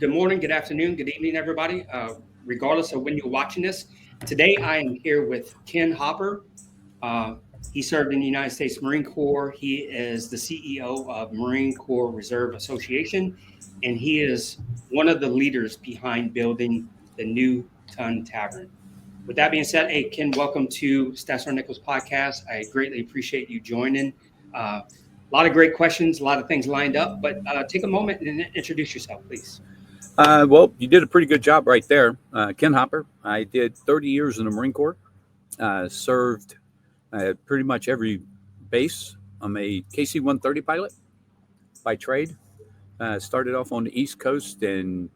Good morning, good afternoon, good evening, everybody, regardless of when you're watching this. Today, I am here with Ken Hopper. Uh, he served in the United States Marine Corps. He is the CEO of Marine Corps Reserve Association, and he is one of the leaders behind building the new Ton Tavern. With that being said, hey, Ken, welcome to SSgt Nichols podcast. I greatly appreciate you joining. A lot of great questions, a lot of things lined up, but take a moment and introduce yourself, please. Well, you did a pretty good job right there. Ken Hopper. I did 30 years in the Marine Corps, served pretty much every base. I'm a KC-130 pilot by trade. Started off on the East Coast and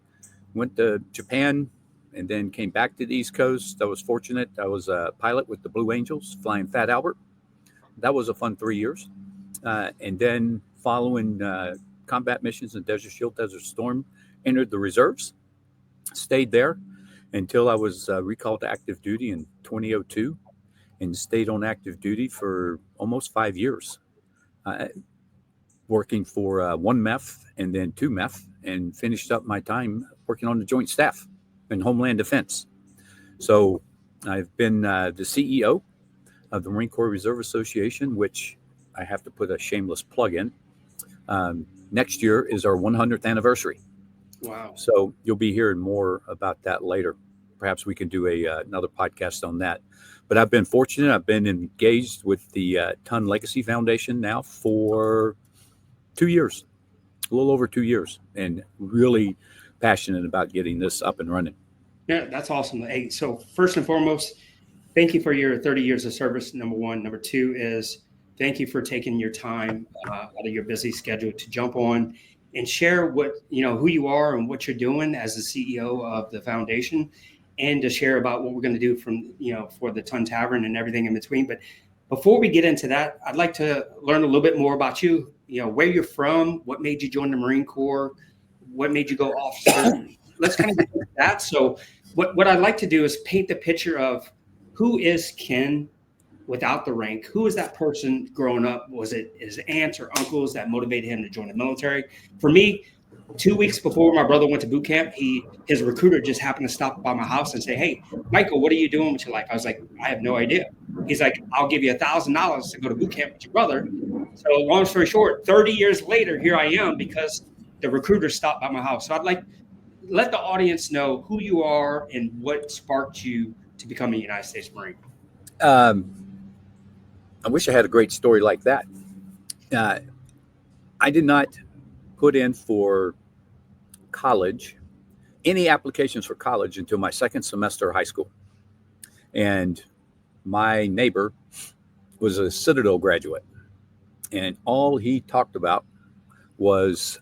went to Japan and then came back to the East Coast. I was fortunate. I was a pilot with the Blue Angels flying Fat Albert. That was a fun 3 years. And then following combat missions in Desert Shield, Desert Storm, entered the reserves, stayed there until I was recalled to active duty in 2002 and stayed on active duty for almost 5 years, working for one MEF and then two MEF, and finished up my time working on the Joint Staff in Homeland Defense. So I've been the CEO of the Marine Corps Reserve Association, which I have to put a shameless plug in. Next year is our 100th anniversary. Wow. So you'll be hearing more about that later. Perhaps we can do another podcast on that. But I've been fortunate. I've been engaged with the Tun Legacy Foundation now for 2 years, a little over 2 years, and really passionate about getting this up and running. Yeah, that's awesome. Hey, so first and foremost, thank you for your 30 years of service, number one. Number two is thank you for taking your time out of your busy schedule to jump on and share who you are and what you're doing as the CEO of the foundation, and to share about what we're going to do for the Ton Tavern and everything in between. But before we get into that, I'd like to learn a little bit more about you, where you're from, what made you join the Marine Corps, what made you go officer. Let's kind of get into that. So what I'd like to do is paint the picture of who is Ken without the rank. Who is that person growing up? Was it his aunts or uncles that motivated him to join the military? For me, 2 weeks before my brother went to boot camp, his recruiter just happened to stop by my house and say, "Hey, Michael, what are you doing with your life?" I was like, "I have no idea." He's like, "I'll give you $1,000 to go to boot camp with your brother." So long story short, 30 years later, here I am because the recruiter stopped by my house. So I'd like let the audience know who you are and what sparked you to become a United States Marine. I wish I had a great story like that. I did not put in for college, any applications for college, until my second semester of high school. And my neighbor was a Citadel graduate. And all he talked about was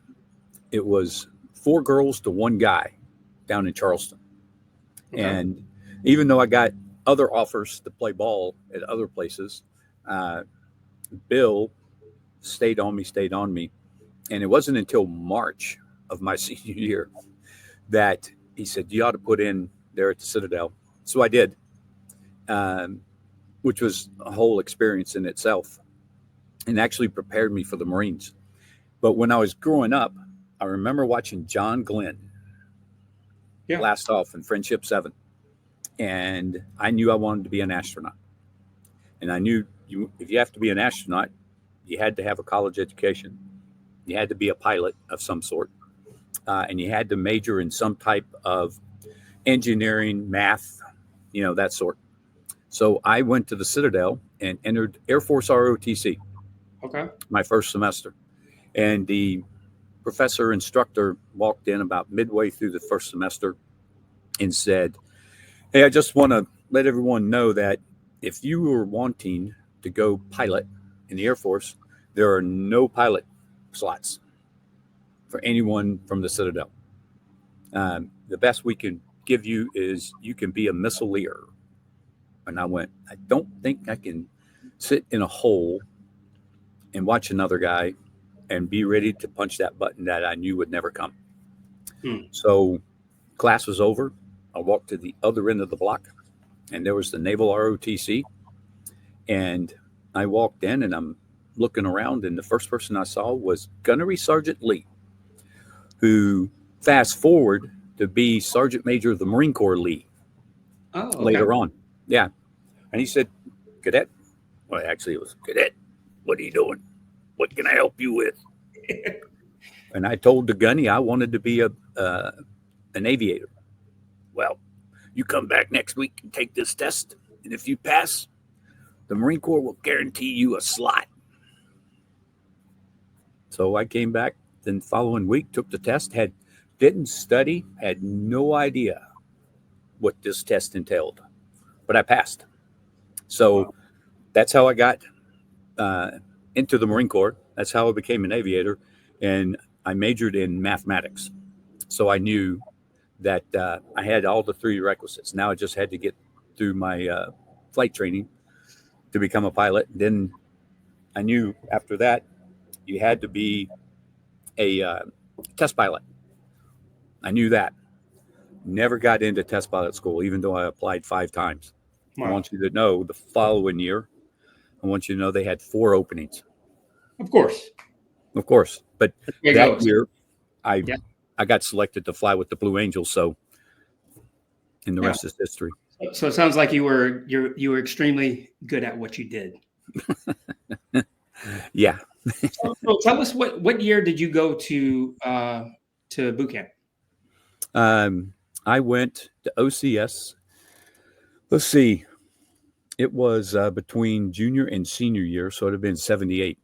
it was 4 girls to 1 guy down in Charleston. Okay. And even though I got other offers to play ball at other places, Bill stayed on me. And it wasn't until March of my senior year that he said, "You ought to put in there at the Citadel." So I did, which was a whole experience in itself and actually prepared me for the Marines. But when I was growing up, I remember watching John Glenn blast off in Friendship 7. And I knew I wanted to be an astronaut. And I knew if you have to be an astronaut, you had to have a college education. You had to be a pilot of some sort. And you had to major in some type of engineering, math, that sort. So I went to the Citadel and entered Air Force ROTC. Okay. My first semester. And the instructor walked in about midway through the first semester and said, "Hey, I just want to let everyone know that if you were wanting to go pilot in the Air Force, there are no pilot slots for anyone from the Citadel. The best we can give you is you can be a missileer." And I went, "I don't think I can sit in a hole and watch another guy and be ready to punch that button that I knew would never come." So class was over. I walked to the other end of the block, and there was the Naval ROTC. And I walked in, and I'm looking around, and the first person I saw was Gunnery Sergeant Lee, who fast forward to be Sergeant Major of the Marine Corps Lee Oh, okay. later on. Yeah. And he said, Cadet, well, actually, it was, Cadet, what are you doing? What can I help you with? And I told the gunny I wanted to be an aviator. Well, you come back next week and take this test. And if you pass, the Marine Corps will guarantee you a slot. So I came back the following week, took the test, didn't study, had no idea what this test entailed, but I passed. So that's how I got into the Marine Corps. That's how I became an aviator. And I majored in mathematics. So I knew that I had all the three requisites. Now I just had to get through my flight training to become a pilot. Then I knew after that, you had to be a test pilot. I knew that. Never got into test pilot school, even though I applied 5 times. Wow. I want you to know the following year, I want you to know they had 4 openings. Of course. But that year, I got selected to fly with the Blue Angels. So, and the rest is history. So it sounds like you were extremely good at what you did. Yeah. So tell us what year did you go to boot camp? I went to OCS. Let's see. It was between junior and senior year, so it'd have been 78.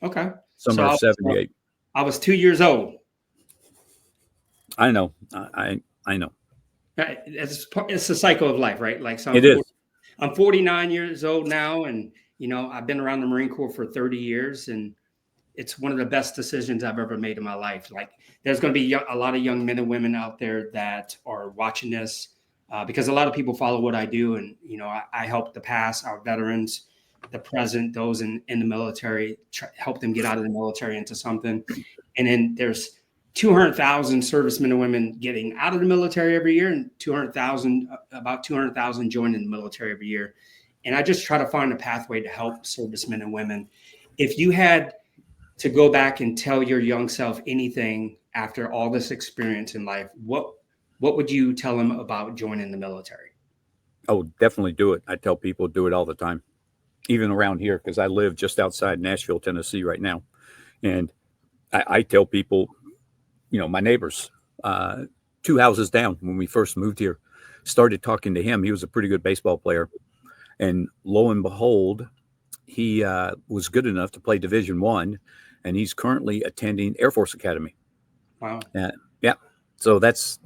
Okay. Summer of 78. I was 2 years old. I know. I know. It's a cycle of life, right? Like, so I'm 49 years old now, and I've been around the Marine Corps for 30 years, and it's one of the best decisions I've ever made in my life. Like, there's going to be a lot of young men and women out there that are watching this because a lot of people follow what I do, and I help the past, our veterans, the present, those in the military, help them get out of the military into something. And then there's 200,000 servicemen and women getting out of the military every year, and about 200,000 joining the military every year. And I just try to find a pathway to help servicemen and women. If you had to go back and tell your young self anything after all this experience in life, what would you tell them about joining the military? Oh, definitely do it. I tell people do it all the time, even around here, because I live just outside Nashville, Tennessee right now. And I tell people, my neighbors, 2 houses down when we first moved here, started talking to him. He was a pretty good baseball player. And lo and behold, he was good enough to play Division I, and he's currently attending Air Force Academy. Wow. Yeah. So that's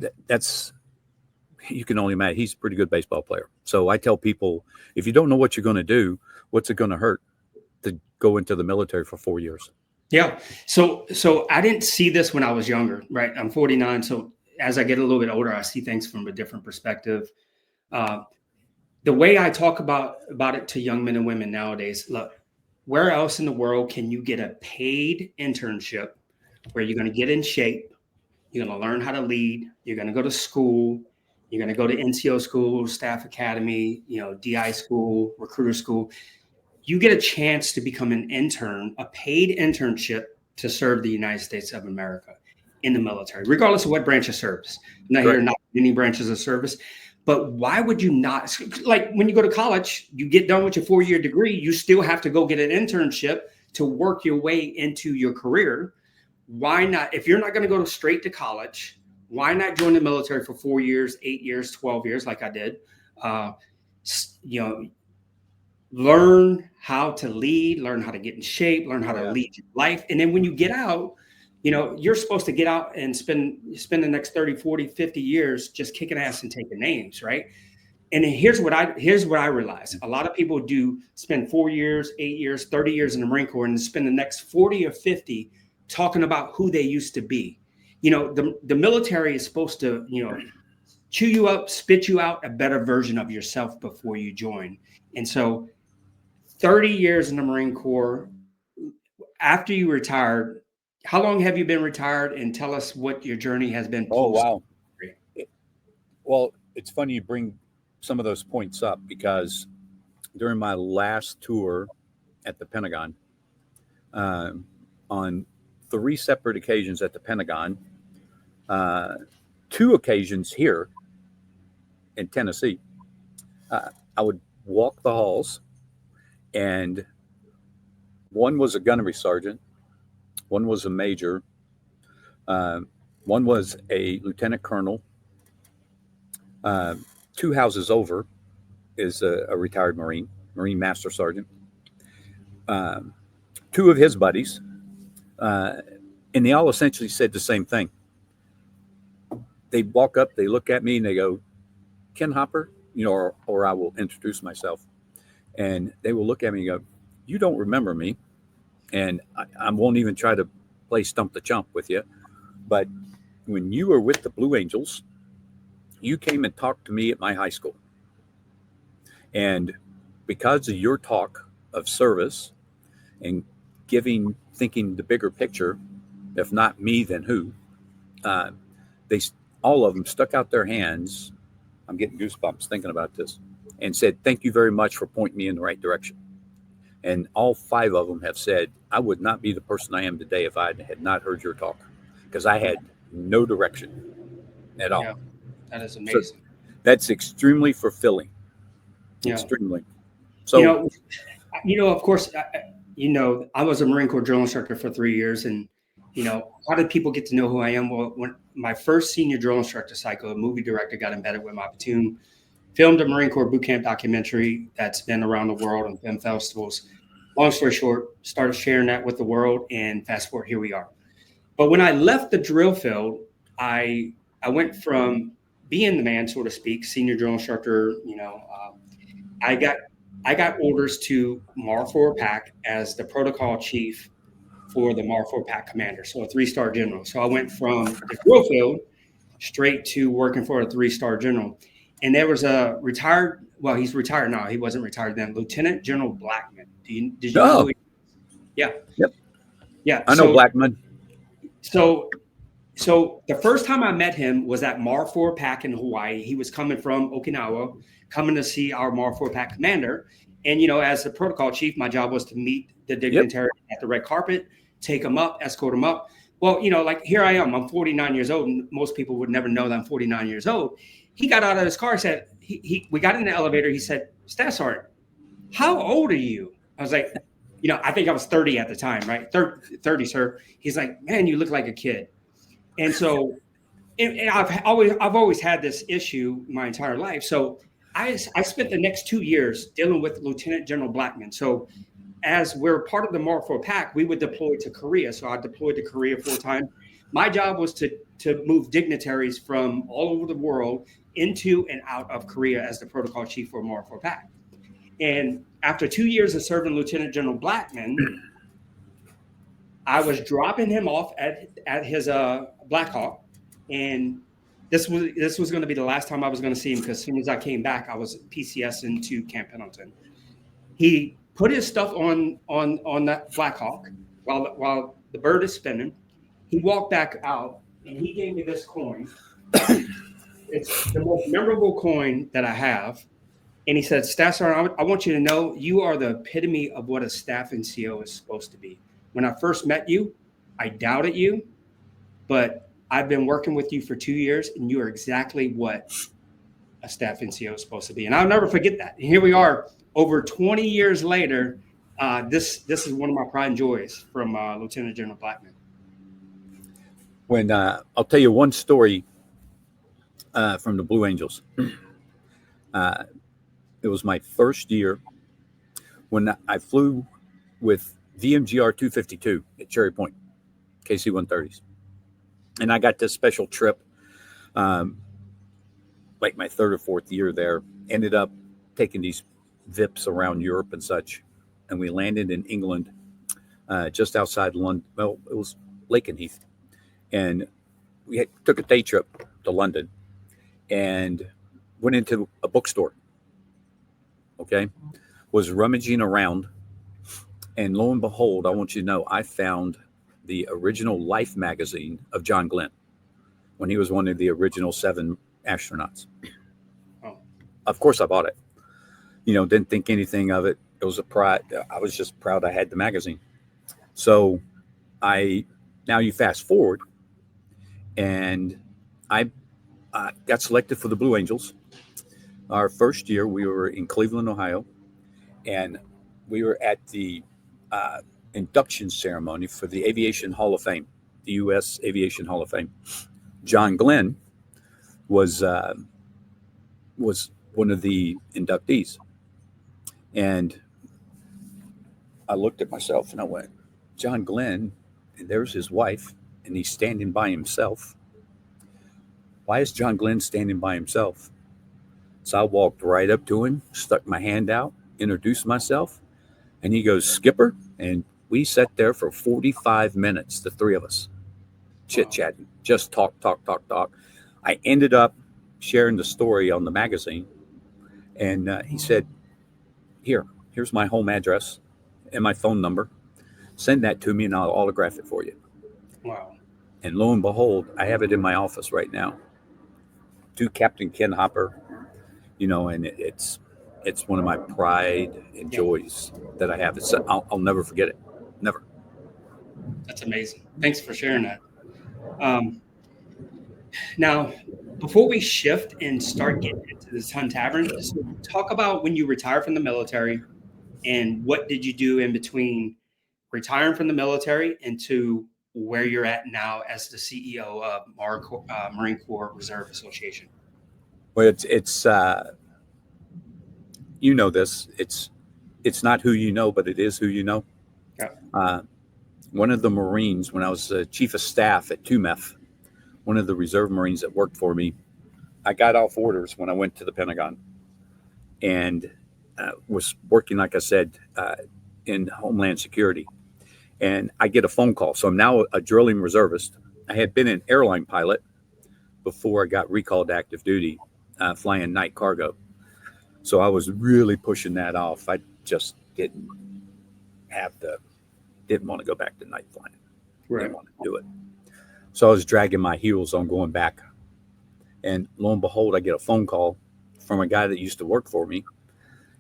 you can only imagine. He's a pretty good baseball player. So I tell people, if you don't know what you're going to do, what's it going to hurt to go into the military for 4 years? Yeah. So I didn't see this when I was younger, right? I'm 49. So as I get a little bit older, I see things from a different perspective. The way I talk about it to young men and women nowadays, look, where else in the world can you get a paid internship where you're going to get in shape, you're going to learn how to lead, you're going to go to school, you're going to go to NCO school, staff academy, DI school, recruiter school. You get a chance to become an intern, a paid internship to serve the United States of America in the military, regardless of what branch of service. I'm not here not any branches of service. But why would you not? Like, when you go to college, you get done with your 4-year degree, you still have to go get an internship to work your way into your career. Why not? If you're not going to go straight to college, why not join the military for 4 years, 8 years, 12 years, like I did? Learn how to lead, learn how to get in shape, learn how to lead your life. And then when you get out, you're supposed to get out and spend the next 30, 40, 50 years just kicking ass and taking names, right? And then here's what I realized. A lot of people do spend 4 years, 8 years, 30 years in the Marine Corps and spend the next 40 or 50 talking about who they used to be. The military is supposed to, chew you up, spit you out a better version of yourself before you join. And so 30 years in the Marine Corps, after you retired, how long have you been retired? And tell us what your journey has been. Oh, wow. Well, it's funny you bring some of those points up, because during my last tour at the Pentagon, on 3 separate occasions at the Pentagon, two occasions here in Tennessee, I would walk the halls, and one was a gunnery sergeant, one was a major, uh, one was a lieutenant colonel. Uh, Two houses over is a retired Marine Master Sergeant. Um, Two of his buddies, uh, and they all essentially said the same thing. They walk up, they look at me, and they go, "Ken Hopper," or I will introduce myself, and they will look at me and go, "You don't remember me," and I won't even try to play stump the chump with you, but when you were with the Blue Angels, you came and talked to me at my high school, and because of your talk of service and thinking the bigger picture, if not me, then who? Uh, they all of them stuck out their hands. I'm getting goosebumps thinking about this, and said, "Thank you very much for pointing me in the right direction." And all five of them have said, "I would not be the person I am today if I had not heard your talk, because I had no direction at all." Yeah, that is So amazing. that's extremely fulfilling. Yeah. Extremely. You So know, of course, I was a Marine Corps drill instructor for 3 years, and how did people get to know who I am? Well, when my first senior drill instructor cycle, a movie director got embedded with my platoon, filmed a Marine Corps boot camp documentary that's been around the world on film festivals. Long story short, started sharing that with the world, and fast forward, here we are. But when I left the drill field, I went from being the man, so to speak, senior drill instructor. I got orders to Mar 4 Pack as the protocol chief for the Mar 4 Pack commander, so a 3-star general. So I went from the drill field straight to working for a 3-star general. And there was a retired, well, he's retired now. He wasn't retired then. Lieutenant General Blackman. Did you know who he was? Yeah. Yep. Yeah. I know Blackman. So the first time I met him was at Mar 4 Pack in Hawaii. He was coming from Okinawa, coming to see our Mar 4 Pack commander. And, as the protocol chief, my job was to meet the dignitary at the red carpet, take him up, escort him up. Well, like here I am, I'm 49 years old, and most people would never know that I'm 49 years old. He got out of his car, said, we got in the elevator. He said, "Staff Sergeant, how old are you?" I was like, I think I was 30 at the time, right? 30, sir. He's like, "Man, you look like a kid." And so and I've always had this issue my entire life. So I spent the next 2 years dealing with Lieutenant General Blackman. So as we're part of the Mar 4 Pack, we would deploy to Korea. So I deployed to Korea 4 times. My job was to move dignitaries from all over the world into and out of Korea as the protocol chief for Mar 4 Pack. And after 2 years of serving Lieutenant General Blackman, I was dropping him off at his Black Hawk, and this was going to be the last time I was going to see him, because as soon as I came back, I was PCS into Camp Pendleton. He put his stuff on that Black Hawk while the bird is spinning. He walked back out, and he gave me this coin. It's the most memorable coin that I have. And he said, "Staff Sergeant, I want you to know you are the epitome of what a staff NCO is supposed to be. When I first met you, I doubted you, but I've been working with you for 2 years, and you are exactly what a staff NCO is supposed to be." And I'll never forget that. And here we are, over 20 years later. This is one of my pride and joys from Lieutenant General Blackman. When I'll tell you one story from the Blue Angels. It was my first year when I flew with VMGR 252 at Cherry Point, KC 130s. And I got this special trip, like my third or fourth year there. Ended up taking these VIPs around Europe and such. And we landed in England, just outside London. Well, it was Lakenheath. And we took a day trip to London and went into a bookstore. Okay, was rummaging around, and lo and behold, I want you to know, I found the original Life magazine of John Glenn when he was one of the original 7 astronauts. Oh. Of course, I bought it. Didn't think anything of it. It was a pride. I was just proud I had the magazine. So now you fast forward, and I got selected for the Blue Angels. Our first year, we were in Cleveland, Ohio, and we were at the uh, induction ceremony for the Aviation Hall of Fame, the U.S. Aviation Hall of Fame. John Glenn was one of the inductees, and I looked at myself and I went, John Glenn, and there's his wife, and he's standing by himself. Why is John Glenn standing by himself? So I walked right up to him, stuck my hand out, introduced myself, and he goes, Skipper. And we sat there for 45 minutes, the three of us, chit-chatting, just talk. I ended up sharing the story on the magazine, and he said, here's my home address and my phone number. Send that to me and I'll autograph it for you. Wow. And lo and behold, I have it in my office right now. To Captain Ken Hopper, and it's one of my pride and joys that I have. I'll never forget it. Never. That's amazing. Thanks for sharing that. Now, before we shift and start getting into the Ton Tavern, so talk about when you retired from the military and what did you do in between retiring from the military and to where you're at now as the CEO of Marine Corps Reserve Association. Well, it's this. It's not who you know, but it is who you know. Yeah. One of the Marines, when I was chief of staff at TUMEF, one of the reserve Marines that worked for me, I got off orders when I went to the Pentagon and was working, like I said, in Homeland Security. And I get a phone call. So I'm now a drilling reservist. I had been an airline pilot before I got recalled to active duty, flying night cargo. So I was really pushing that off. I just didn't want to go back to night flying. Right. Didn't want to do it. So I was dragging my heels on going back. And lo and behold, I get a phone call from a guy that used to work for me.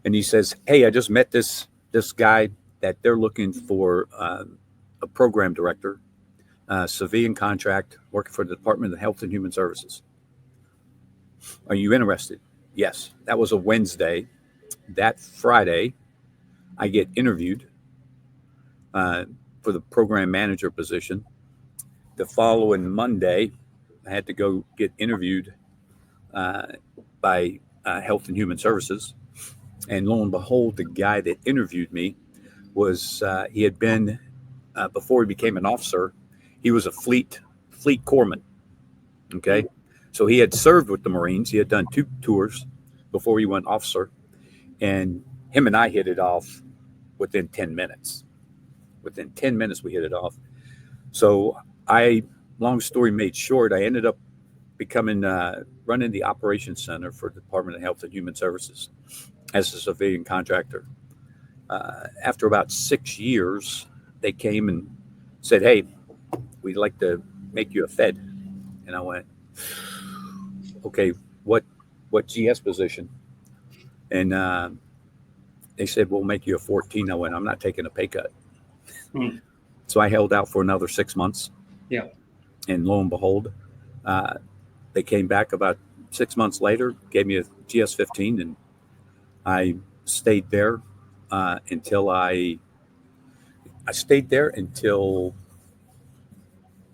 And he says, hey, I just met this guy that they're looking for a program director, civilian contract, working for the Department of Health and Human Services. Are you interested? Yes. That was a Wednesday. That Friday, I get interviewed for the program manager position. The following Monday, I had to go get interviewed by Health and Human Services. And lo and behold, the guy that interviewed me was, he had been, before he became an officer, he was a fleet corpsman. Okay. So he had served with the Marines. He had done 2 tours before he went officer. And him and I hit it off within 10 minutes. Within 10 minutes, we hit it off. So long story made short, I ended up becoming, running the operations center for the Department of Health and Human Services as a civilian contractor. After about 6 years, they came and said, hey, we'd like to make you a Fed. And I went, okay, what GS position? And they said, we'll make you a 14. I went, I'm not taking a pay cut. So I held out for another 6 months. Yeah. And lo and behold, they came back about 6 months later, gave me a GS 15, and I stayed there until I stayed there until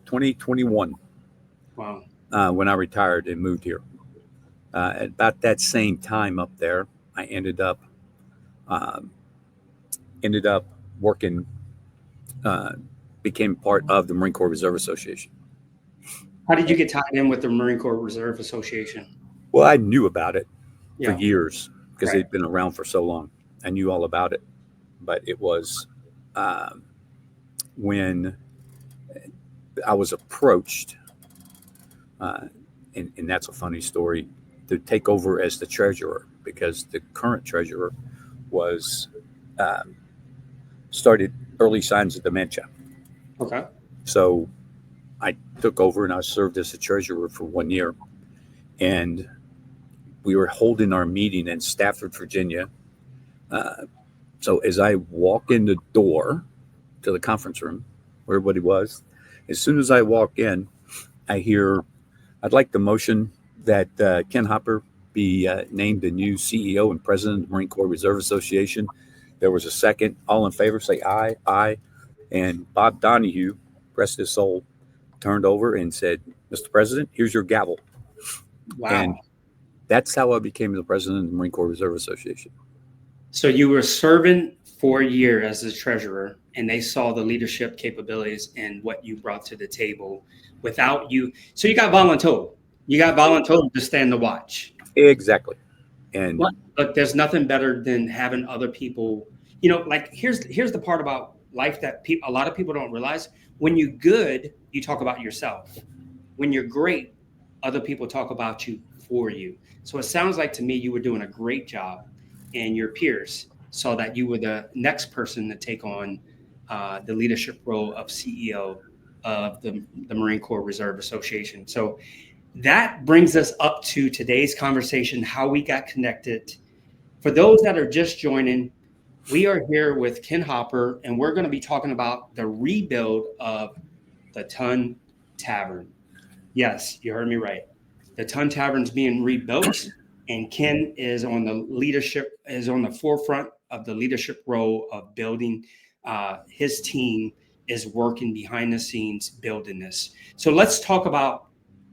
2021. Wow. When I retired and moved here. At about that same time up there, I ended up working, became part of the Marine Corps Reserve Association. How did you get tied in with the Marine Corps Reserve Association? Well, I knew about it for Yeah. years because they'd been around for so long. I knew all about it, but it was when I was approached, and that's a funny story, to take over as the treasurer, because the current treasurer was started early signs of dementia. Okay. So I took over and I served as the treasurer for 1 year. And we were holding our meeting in Stafford, Virginia. So as I walk in the door to the conference room where everybody was, as soon as I walk in, I hear I'd like the motion that Ken Hopper be named the new CEO and president of the Marine Corps Reserve Association. There was a second. All in favor, say aye. Aye. And Bob Donahue, rest his soul, turned over and said, Mr. President, here's your gavel. Wow. And that's how I became the president of the Marine Corps Reserve Association. So you were serving for a year as the treasurer, and they saw the leadership capabilities and what you brought to the table without you. So you got voluntold. You got voluntold to stand the watch. Exactly. And but there's nothing better than having other people, like here's the part about life that a lot of people don't realize. When you're good, you talk about yourself. When you're great, other people talk about you for you. So it sounds like to me you were doing a great job, and your peers saw that you were the next person to take on the leadership role of CEO of the Marine Corps Reserve Association. So that brings us up to today's conversation, how we got connected. For those that are just joining, we are here with Ken Hopper, and we're going to be talking about the rebuild of the Ton Tavern. Yes, you heard me right. The Ton Tavern's being rebuilt, and Ken is on the forefront of the leadership role of building. His team is working behind the scenes building this. So let's talk about,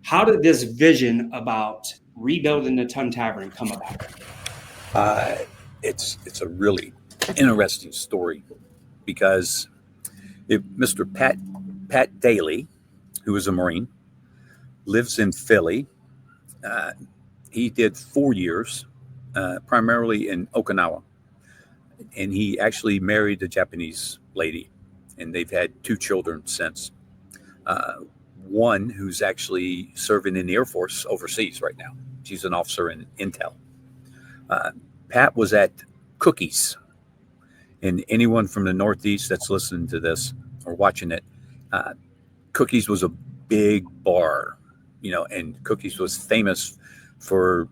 how did this vision about rebuilding the Ton Tavern come about? It's a really interesting story, because Mr. Pat Daly, who is a Marine, lives in Philly. He did 4 years, primarily in Okinawa, and he actually married a Japanese lady, and they've had 2 children since. One who's actually serving in the Air Force overseas right now. She's an officer in Intel. Pat was at Cookies, and anyone from the Northeast that's listening to this or watching it, Cookies was a big bar, and Cookies was famous for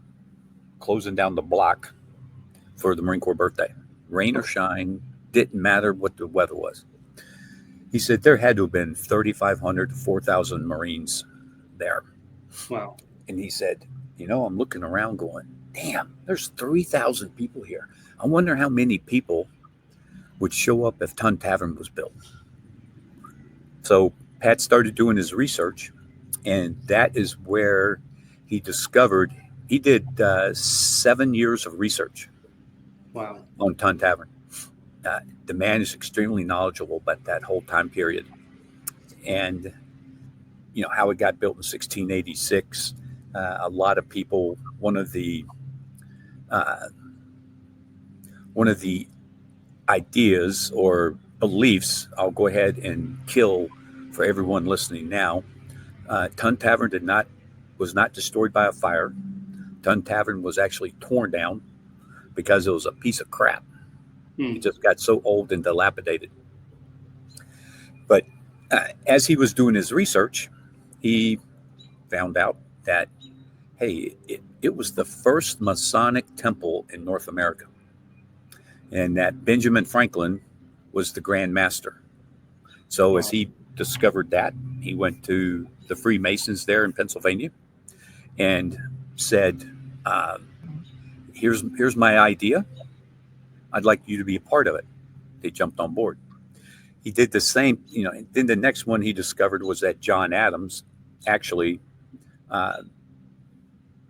closing down the block for the Marine Corps birthday. Rain or shine, didn't matter what the weather was. He said there had to have been 3,500 to 4,000 Marines there. Wow. And he said, I'm looking around going, damn, there's 3,000 people here. I wonder how many people would show up if Ton Tavern was built. So Pat started doing his research, and that is where he discovered, he did 7 years of research. Wow. On Ton Tavern. The man is extremely knowledgeable about that whole time period, and how it got built in 1686. A lot of people, one of the ideas or beliefs, I'll go ahead and kill for everyone listening now. Ton Tavern was not destroyed by a fire. Ton Tavern was actually torn down because it was a piece of crap. It just got so old and dilapidated. But as he was doing his research, he found out that, hey, it was the first Masonic temple in North America, and that Benjamin Franklin was the Grand Master. So as he discovered that, he went to the Freemasons there in Pennsylvania and said, here's my idea. I'd like you to be a part of it. They jumped on board. He did the same, then the next one he discovered was that John Adams actually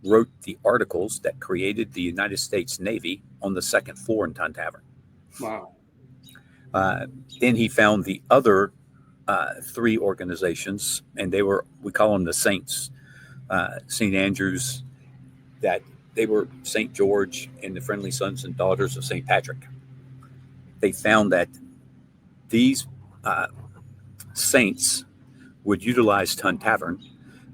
wrote the articles that created the United States Navy on the second floor in Ton Tavern. Wow. Then he found the other 3 organizations, and we call them the Saints. St. Andrews, that they were St. George and the Friendly Sons and Daughters of St. Patrick. They found that these saints would utilize Ton Tavern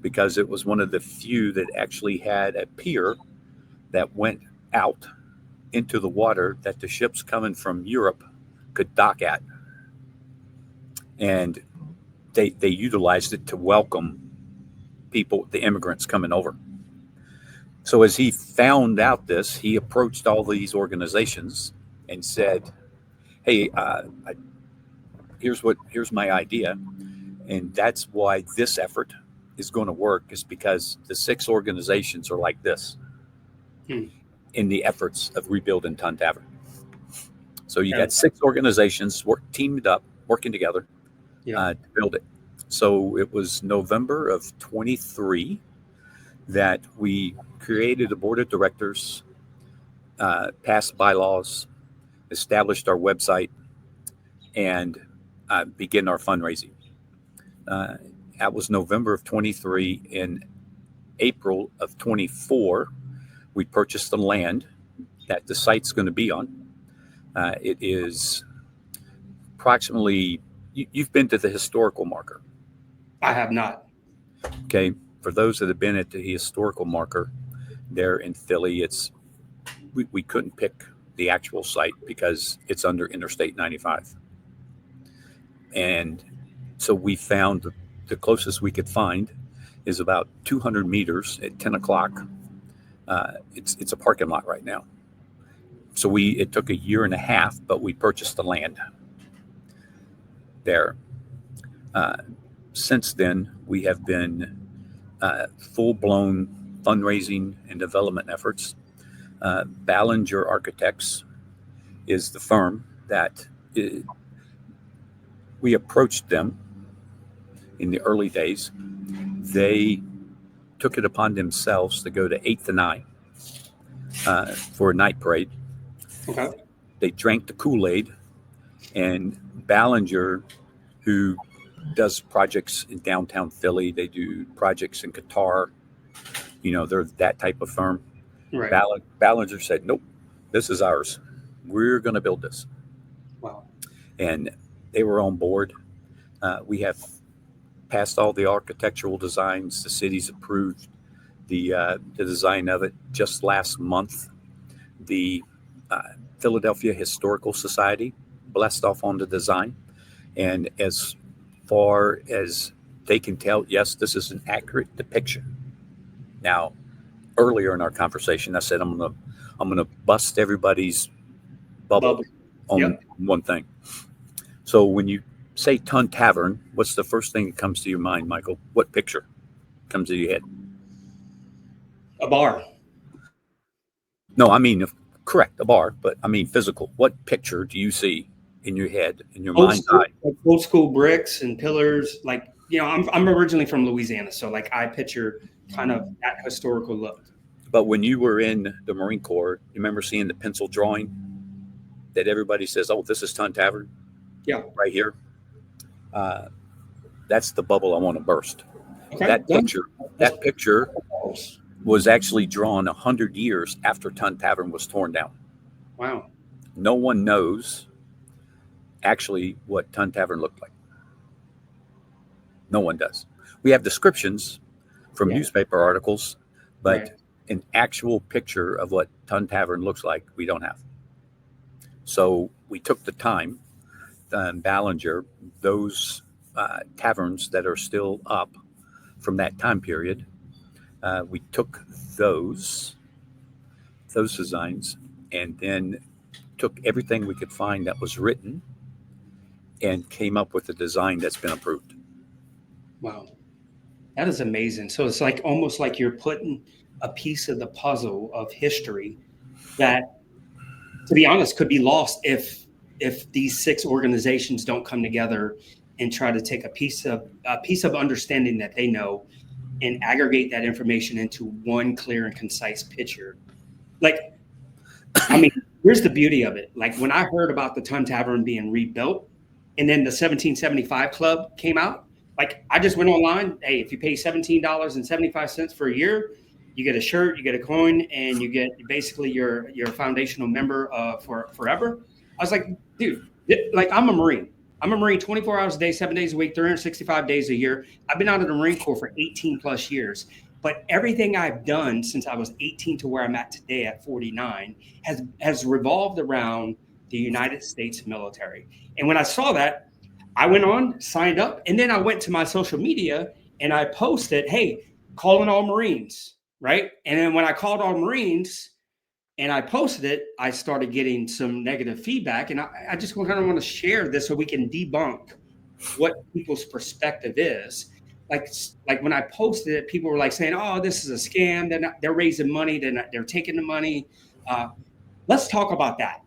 because it was one of the few that actually had a pier that went out into the water that the ships coming from Europe could dock at. And they utilized it to welcome people, the immigrants coming over. So as he found out this, he approached all these organizations and said, hey, here's my idea. And that's why this effort is going to work is because the 6 organizations are like this in the efforts of rebuilding Ton Tavern. So you got 6 organizations teamed up, working together to build it. So it was November of 23 that we created a board of directors, passed bylaws, established our website, and begin our fundraising. That was November of 23. In April of 24, we purchased the land that the site's going to be on. It is approximately, you've been to the historical marker. I have not. Okay. For those that have been at the historical marker there in Philly, we couldn't pick the actual site because it's under Interstate 95. And so we found the closest we could find is about 200 meters at 10 o'clock. It's a parking lot right now. So it took a year and a half, but we purchased the land there. Since then, we have been full-blown fundraising and development efforts. Ballinger Architects is the firm that we approached them in the early days. They took it upon themselves to go to 8th and 9 for a night parade. Okay. They drank the Kool-Aid, and Ballinger, who does projects in downtown Philly, they do projects in Qatar, they're that type of firm. Right. Ballinger said, nope, this is ours. We're going to build this. Wow. And they were on board. We have passed all the architectural designs. The city's approved the design of it. Just last month, the Philadelphia Historical Society blessed off on the design. And as far as they can tell, yes, this is an accurate depiction. Now, earlier in our conversation, I said I'm gonna bust everybody's bubble on one thing. So when you say Ton Tavern, what's the first thing that comes to your mind, Michael? What picture comes to your head? A bar. No, I mean, correct, a bar, but I mean physical. What picture do you see in your head, in your mind's eye? Like old school bricks and pillars. Like, I'm originally from Louisiana, so like I picture kind of that historical look. But when you were in the Marine Corps, you remember seeing the pencil drawing that everybody says, "Oh, this is Ton Tavern." Yeah, right here. That's the bubble I want to burst. Okay. That picture was actually drawn 100 years after Ton Tavern was torn down. Wow. No one knows actually what Ton Tavern looked like. No one does. We have descriptions from newspaper articles, but an actual picture of what Ton Tavern looks like, we don't have. So we took the time, Ballinger, those taverns that are still up from that time period, we took those designs and then took everything we could find that was written and came up with a design that's been approved. Wow. That is amazing. So it's like almost like you're putting a piece of the puzzle of history that, to be honest, could be lost if these 6 organizations don't come together and try to take a piece of understanding that they know and aggregate that information into one clear and concise picture. Like, I mean, here's the beauty of it. Like when I heard about the Ton Tavern being rebuilt and then the 1775 Club came out, like I just went online. Hey, if you pay $17.75 for a year, you get a shirt, you get a coin, and you get basically your foundational member for forever. I was like, dude, like I'm a Marine. I'm a Marine 24 hours a day, 7 days a week, 365 days a year. I've been out of the Marine Corps for 18 plus years. But everything I've done since I was 18 to where I'm at today at 49 has revolved around the United States military. And when I saw that, I went on, signed up, and then I went to my social media and I posted, hey, calling all Marines, right? And then when I called all Marines and I posted it, I started getting some negative feedback. And I just kind of want to share this so we can debunk what people's perspective is. like when I posted it, people were like saying, "Oh, this is a scam. They're raising money. They're taking the money." Let's talk about that.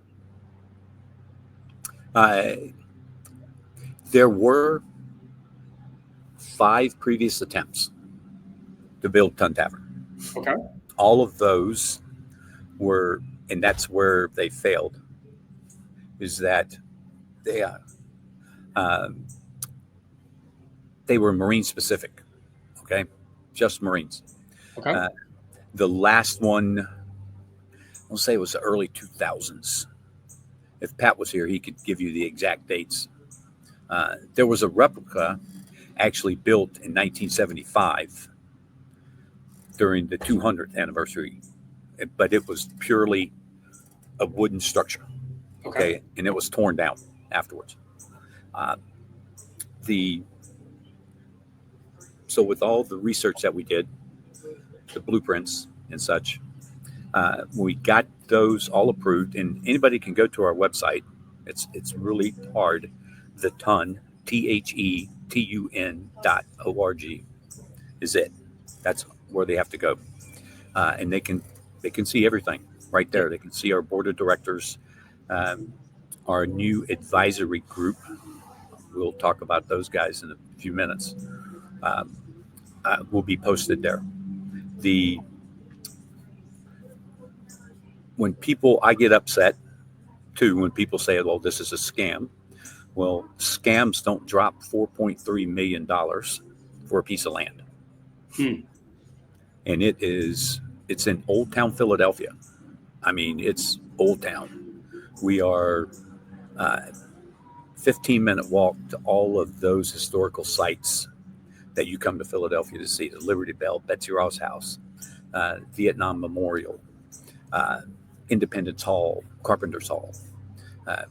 There were 5 previous attempts to build Ton Tavern. Okay. All of those were, and that's where they failed, is that they they were Marine specific. Okay, just Marines. Okay. The last one, I'll say it was the early 2000s. If Pat was here, he could give you the exact dates. There was a replica actually built in 1975 during the 200th anniversary, but it was purely a wooden structure. Okay, and it was torn down afterwards. So with all the research that we did, the blueprints and such, we got those all approved, and anybody can go to our website. It's really hard. The Tun, THETUN.org is it. That's where they have to go, and they can see everything right there. They can see our board of directors, our new advisory group. We'll talk about those guys in a few minutes. Will be posted there. I get upset too when people say, "Well, this is a scam." Well, scams don't drop $4.3 million for a piece of land. And it's in Old Town, Philadelphia. I mean, it's Old Town. We are 15-minute walk to all of those historical sites that you come to Philadelphia to see: the Liberty Bell, Betsy Ross House, Vietnam Memorial, Independence Hall, Carpenter's Hall.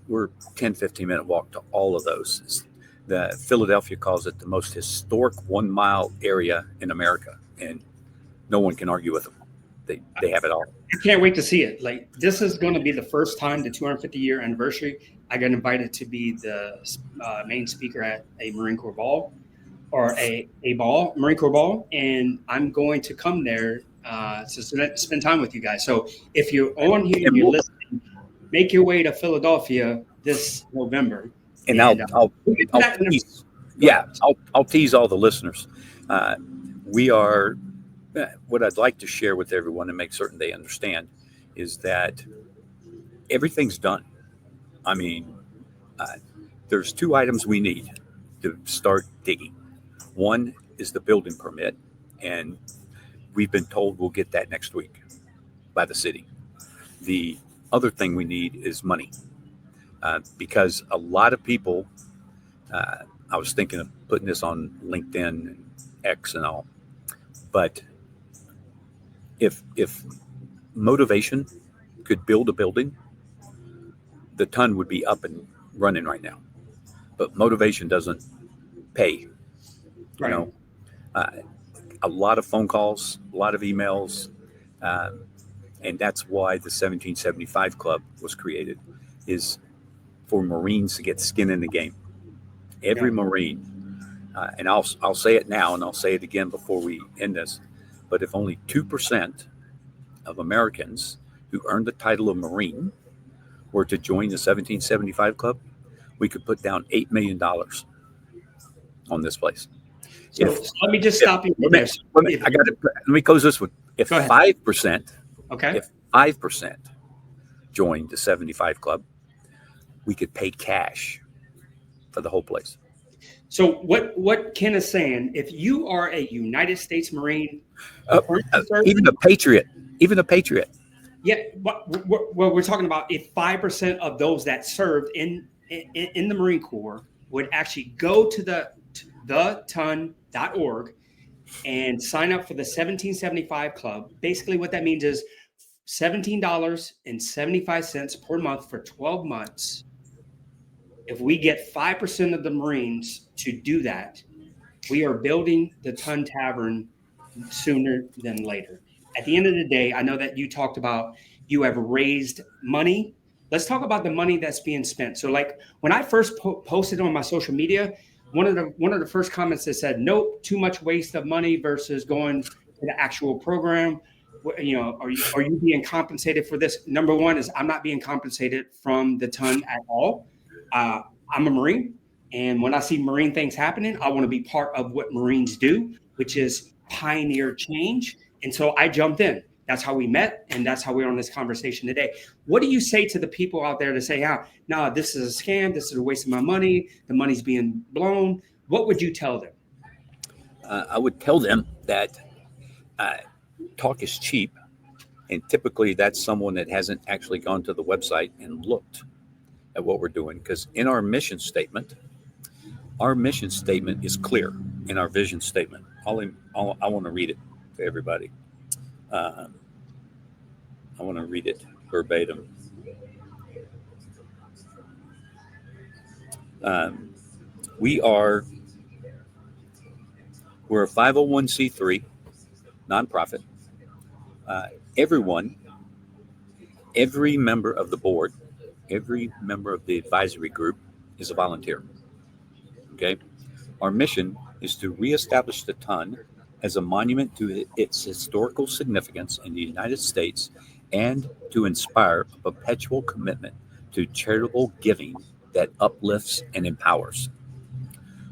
We're 15-minute walk to all of those. The Philadelphia calls it the most historic 1-mile area in America, and no one can argue with them. They have it all. I can't wait to see it. Like, this is going to be the first time, the 250-year anniversary, I got invited to be the main speaker at a Marine Corps ball, or a Marine Corps ball, and I'm going to come there to spend time with you guys. So if you're on here and you're listening, make your way to Philadelphia this November. And I'll tease all the listeners. We are, what I'd like to share with everyone and make certain they understand is that everything's done. I mean, there's 2 items we need to start digging. One is the building permit, and we've been told we'll get that next week by the city. The other thing we need is money, because a lot of people, I was thinking of putting this on LinkedIn and X and all, but if motivation could build a building, the Ton would be up and running right now. But motivation doesn't pay. Right. You know, a lot of phone calls, a lot of emails, and that's why the 1775 Club was created, is for Marines to get skin in the game. Every Marine, and I'll say it now, and I'll say it again before we end this, but if only 2% of Americans who earned the title of Marine were to join the 1775 Club, we could put down $8 million on this place. So let me just stop you there. Let me close this with, if 5%, if 5% joined the 75 Club, we could pay cash for the whole place. So what Ken is saying, if you are a United States Marine, even a patriot. Yeah, what we're talking about, if 5% of those that served in the Marine Corps would actually go to the tun.org and sign up for the 1775 Club. Basically, what that means is $17.75 per month for 12 months. If we get 5% of the Marines to do that, we are building the Ton Tavern sooner than later. At the end of the day, I know that you talked about you have raised money. Let's talk about the money that's being spent. So like when I first posted on my social media, one of the first comments that said, nope, too much waste of money versus going to the actual program. You know, are you being compensated for this? Number one is I'm not being compensated from the Ton at all. I'm a Marine, and when I see Marine things happening, I want to be part of what Marines do, which is pioneer change. And so I jumped in. That's how we met, and that's how we're on this conversation today. What do you say to the people out there to say, no, this is a scam, this is a waste of my money, the money's being blown? What would you tell them? I would tell them that talk is cheap, and typically that's someone that hasn't actually gone to the website and looked at what we're doing. Because in our mission statement is clear in our vision statement. I want to read it to everybody. I want to read it verbatim. We're a 501c3 nonprofit. Every member of the board, every member of the advisory group is a volunteer. Okay. Our mission is to reestablish the Ton as a monument to its historical significance in the United States and to inspire a perpetual commitment to charitable giving that uplifts and empowers.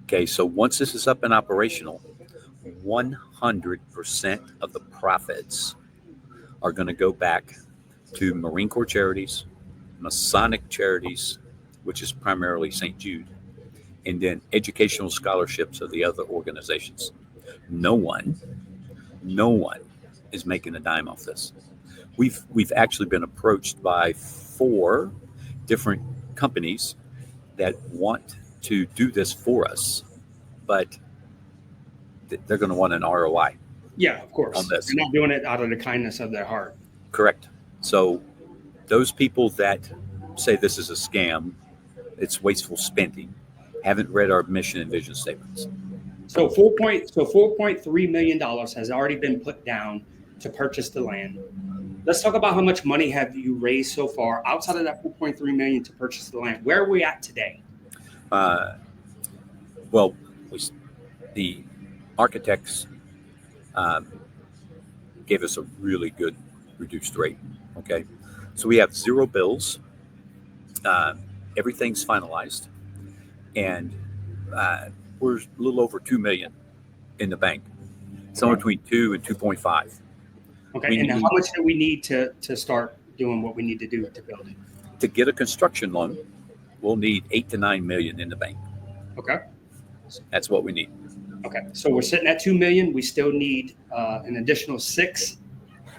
Okay, so once this is up and operational, 100% of the profits are going to go back to Marine Corps charities, Masonic charities, which is primarily St. Jude, and then educational scholarships of the other organizations. No one is making a dime off this. We've actually been approached by 4 different companies that want to do this for us, but they're going to want an ROI. Yeah, of course. On this. They're not doing it out of the kindness of their heart. Correct. So those people that say this is a scam, it's wasteful spending, haven't read our mission and vision statements. So $4.3 million has already been put down to purchase the land. Let's talk about how much money have you raised so far outside of that $4.3 million to purchase the land. Where are we at today? The architects gave us a really good reduced rate. Okay, so we have 0 bills. Everything's finalized, and we're a little over $2 million in the bank, somewhere between 2 and 2.5. Okay, and how much do we need to start doing what we need to do to build it? To get a construction loan, we'll need $8 to $9 million in the bank. Okay, that's what we need. Okay, so we're sitting at $2 million. We still need an additional $6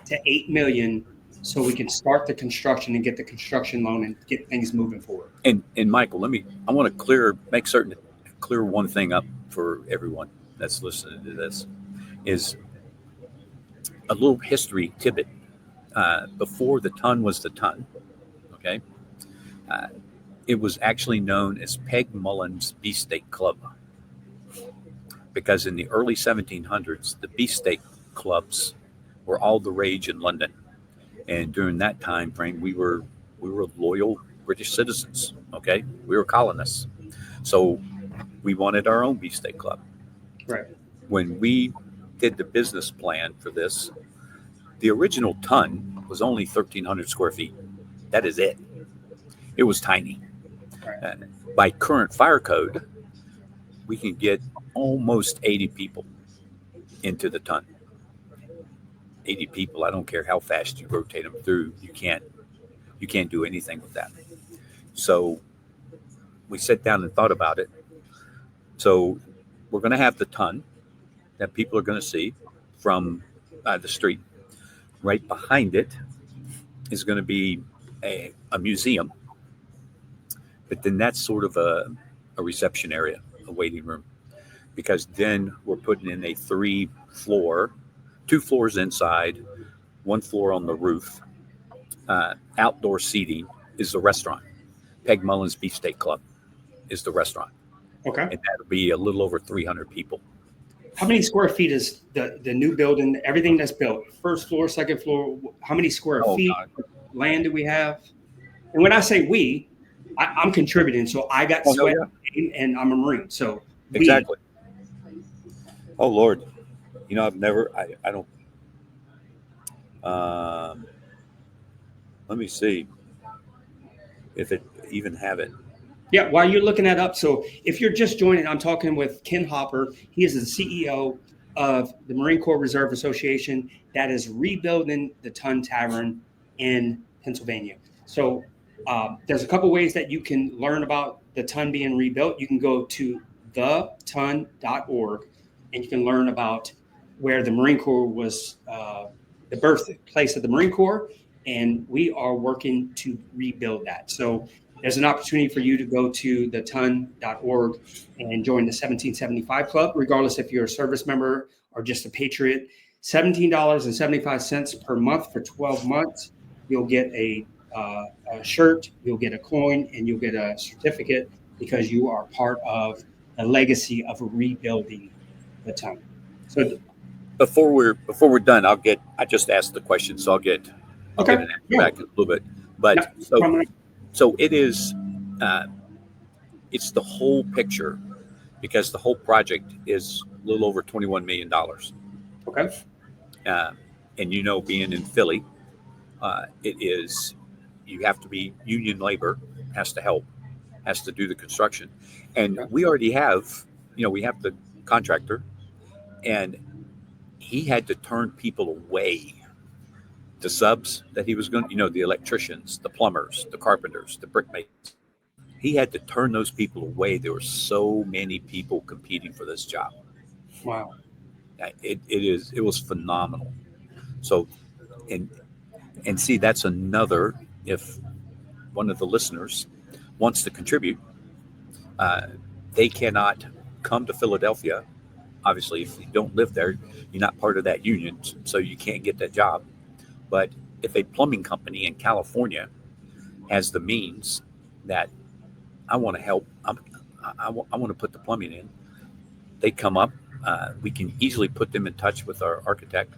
to $8 million so we can start the construction and get the construction loan and get things moving forward. And Michael, I want to make certain to clear one thing up for everyone that's listening to this. Is a little history tidbit. Before the Ton was the Ton, okay, it was actually known as Peg Mullen's Beefsteak Club, because in the early 1700s, the beefsteak clubs were all the rage in London, and during that time frame, we were loyal British citizens. Okay, we were colonists, so we wanted our own beefsteak club. Right. When we did the business plan for this, the original Ton was only 1,300 square feet. That is it. It was tiny. Right. By current fire code, we can get almost 80 people into the Ton. 80 people, I don't care how fast you rotate them through, you can't do anything with that. So we sat down and thought about it. So we're going to have the Ton that people are going to see from the street. Right behind it is going to be a museum, but then that's sort of a reception area, a waiting room, because then we're putting in a 3-floor, 2 floors inside, 1 floor on the roof. Outdoor seating is the restaurant. Peg Mullen's Beefsteak Club is the restaurant. Okay. And that'll be a little over 300 people. How many square feet is the new building, everything that's built? First floor, second floor, how many square feet of land do we have? And when I say we, I'm contributing. So I got sweat and I'm a Marine. So Exactly. Oh Lord, I've never. I don't. Um, Let me see if it even have it. Yeah, while you're looking that up, so if you're just joining, I'm talking with Ken Hopper. He is the CEO of the Marine Corps Reserve Association that is rebuilding the Ton Tavern in Pennsylvania. So there's a couple ways that you can learn about the Ton being rebuilt. You can go to thetun.org and you can learn about where the Marine Corps was, the birthplace of the Marine Corps, and we are working to rebuild that. So there's an opportunity for you to go to thetun.org and join the 1775 Club, regardless if you're a service member or just a patriot. $17.75 per month for 12 months. You'll get a shirt, you'll get a coin, and you'll get a certificate because you are part of the legacy of rebuilding the Ton. So Before we're done, I just asked the question, so I'll get an answer back in a little bit. But so it is. It's the whole picture, because the whole project is a little over $21 million. Okay. And being in Philly, it is, you have to be union labor, has to help, has to do the construction. And we already have, we have the contractor, and he had to turn people away. The subs that he was going to, the electricians, the plumbers, the carpenters, the brickmakers, he had to turn those people away. There were so many people competing for this job. Wow. It was phenomenal. So, and see, that's another, if one of the listeners wants to contribute, they cannot come to Philadelphia. Obviously, if you don't live there, you're not part of that union, so you can't get that job. But if a plumbing company in California has the means that I want to help, I want to put the plumbing in, they come up. We can easily put them in touch with our architect,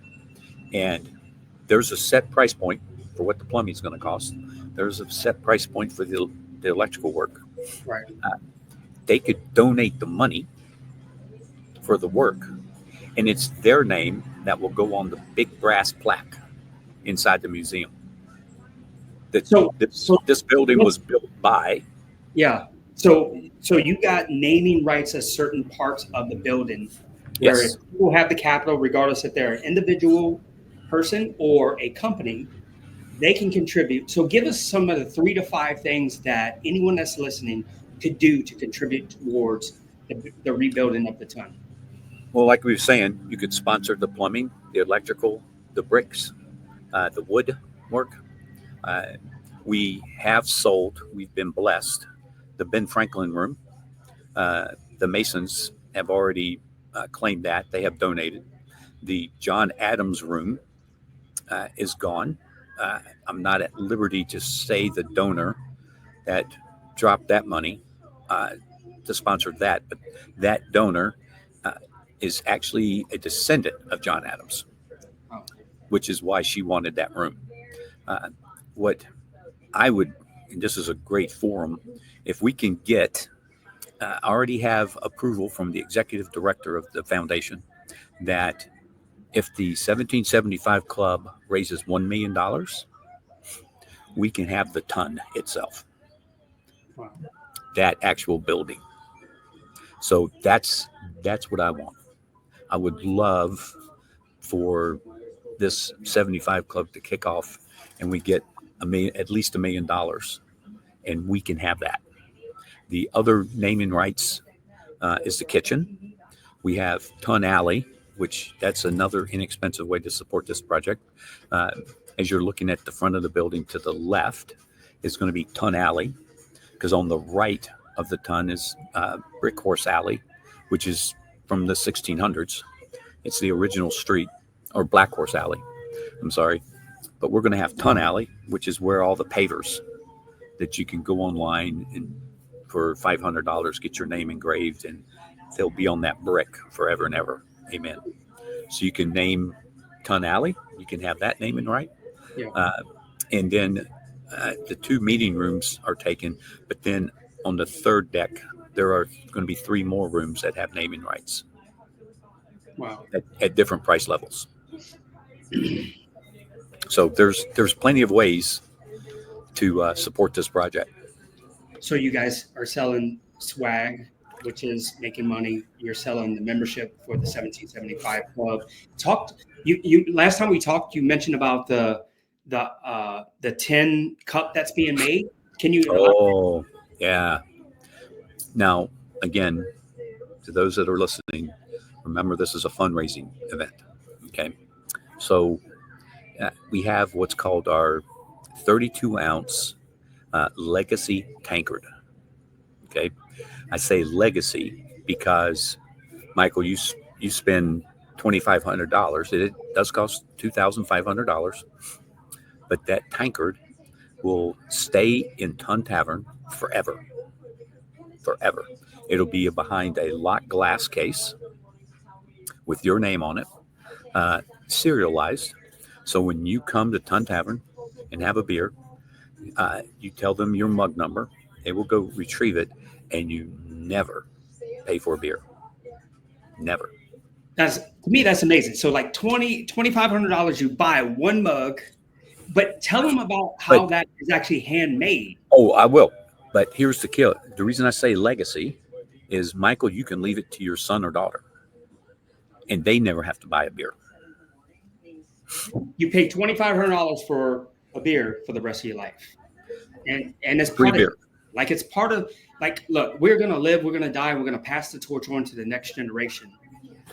and there's a set price point for what the plumbing is going to cost. There's a set price point for the electrical work. Right. They could donate the money for the work, and it's their name that will go on the big brass plaque inside the museum. This building was built by. Yeah. So you got naming rights as certain parts of the building, where Yes. if people have the capital, regardless if they're an individual person or a company, they can contribute. So give us some of the 3 to 5 things that anyone that's listening could do to contribute towards the rebuilding of the Ton. Well, like we were saying, you could sponsor the plumbing, the electrical, the bricks, the wood work. We have sold, we've been blessed, the Ben Franklin room. The Masons have already claimed that. They have donated. The John Adams room is gone. I'm not at liberty to say the donor that dropped that money to sponsor that, but that donor is actually a descendant of John Adams, which is why she wanted that room. What I would, and this is a great forum, if we can get, already have approval from the executive director of the foundation that if the 1775 Club raises $1 million, we can have the Ton itself. Wow. That actual building. So that's what I want. I would love for this 75 Club to kick off, and we get at least $1 million, and we can have that. The other naming rights is the kitchen. We have Ton Alley, which that's another inexpensive way to support this project. As you're looking at the front of the building to the left is going to be Ton Alley, because on the right of the Ton is Brick Horse Alley, which is from the 1600s. It's the original street, or Black Horse Alley. I'm sorry. But we're going to have Ton Alley, which is where all the pavers that you can go online and for $500 get your name engraved, and they'll be on that brick forever and ever. Amen. So you can name Ton Alley. You can have that naming right. Yeah. And then the 2 meeting rooms are taken. But then on the third deck, there are going to be 3 more rooms that have naming rights Wow. at different price levels. So there's plenty of ways to support this project. So you guys are selling swag, which is making money. You're selling the membership for the 1775 Club. You last time we talked, you mentioned about the tin cup that's being made. Can you? Oh, yeah. Now, again, to those that are listening, remember this is a fundraising event. Okay, so we have what's called our 32-ounce legacy tankard. Okay, I say legacy because Michael, you spend $2,500. It does cost $2,500, but that tankard will stay in Ton Tavern forever. Forever. It'll be behind a locked glass case with your name on it, serialized. So when you come to Ton Tavern and have a beer, you tell them your mug number. They will go retrieve it, and you never pay for a beer. Never. To me, that's amazing. So like $2,500, you buy one mug, but tell them about how that is actually handmade. Oh, I will. But here's the kill. The reason I say legacy is, Michael, you can leave it to your son or daughter, and they never have to buy a beer. You pay $2,500 for a beer for the rest of your life, and it's free part beer. of, like it's part of, like, look, we're gonna live, we're gonna die, we're gonna pass the torch on to the next generation.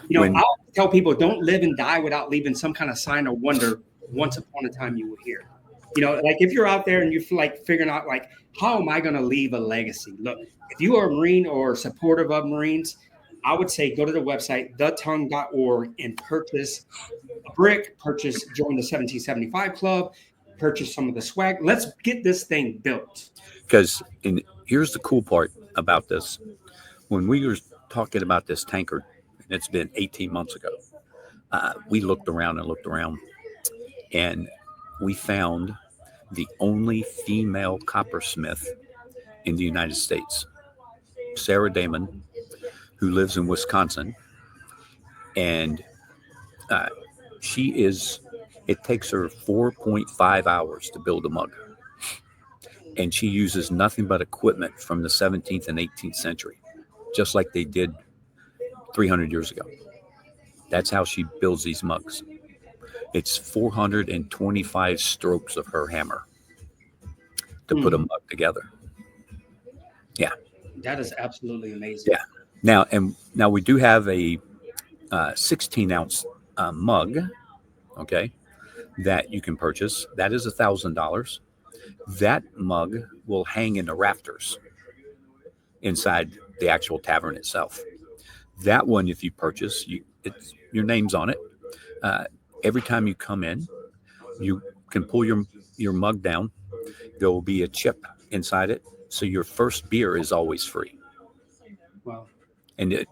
You know, I'll tell people, don't live and die without leaving some kind of sign or wonder. Once upon a time, you were here. You know, like if you're out there and you feel like figuring out, like, how am I going to leave a legacy? Look, if you are a Marine or supportive of Marines, I would say go to the website, thetun.org, and purchase a brick, join the 1775 Club, purchase some of the swag. Let's get this thing built. Because here's the cool part about this. When we were talking about this tankard, and it's been 18 months ago, we looked around, and we found the only female coppersmith in the United States, Sarah Damon, who lives in Wisconsin. And it takes her 4.5 hours to build a mug. And she uses nothing but equipment from the 17th and 18th century, just like they did 300 years ago. That's how she builds these mugs. It's 425 strokes of her hammer to put a mug together. Yeah. That is absolutely amazing. Yeah. Now we do have a 16-ounce mug, okay, that you can purchase. That is $1,000. That mug will hang in the rafters inside the actual tavern itself. That one, if you purchase, your name's on it. Every time you come in, you can pull your mug down. There will be a chip inside it, so your first beer is always free. Wow.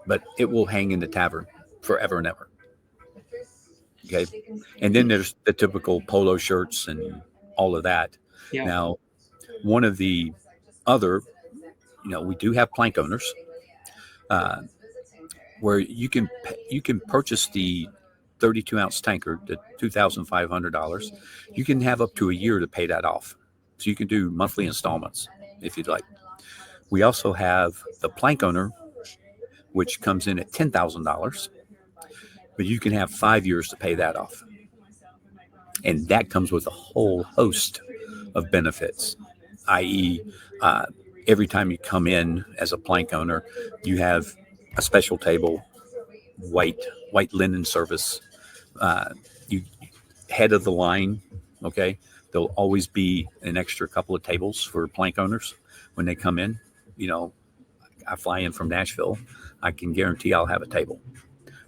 But it will hang in the tavern forever and ever. Okay. And then there's the typical polo shirts and all of that. Yeah. Now, one of the other, we do have plank owners where you can purchase the 32-ounce tankard, the $2,500. You can have up to a year to pay that off. So you can do monthly installments if you'd like. We also have the plank owner, which comes in at $10,000, but you can have 5 years to pay that off. And that comes with a whole host of benefits, i.e., every time you come in as a plank owner, you have a special table, white linen service. You head of the line, okay? There'll always be an extra couple of tables for plank owners when they come in. I fly in from Nashville. I can guarantee I'll have a table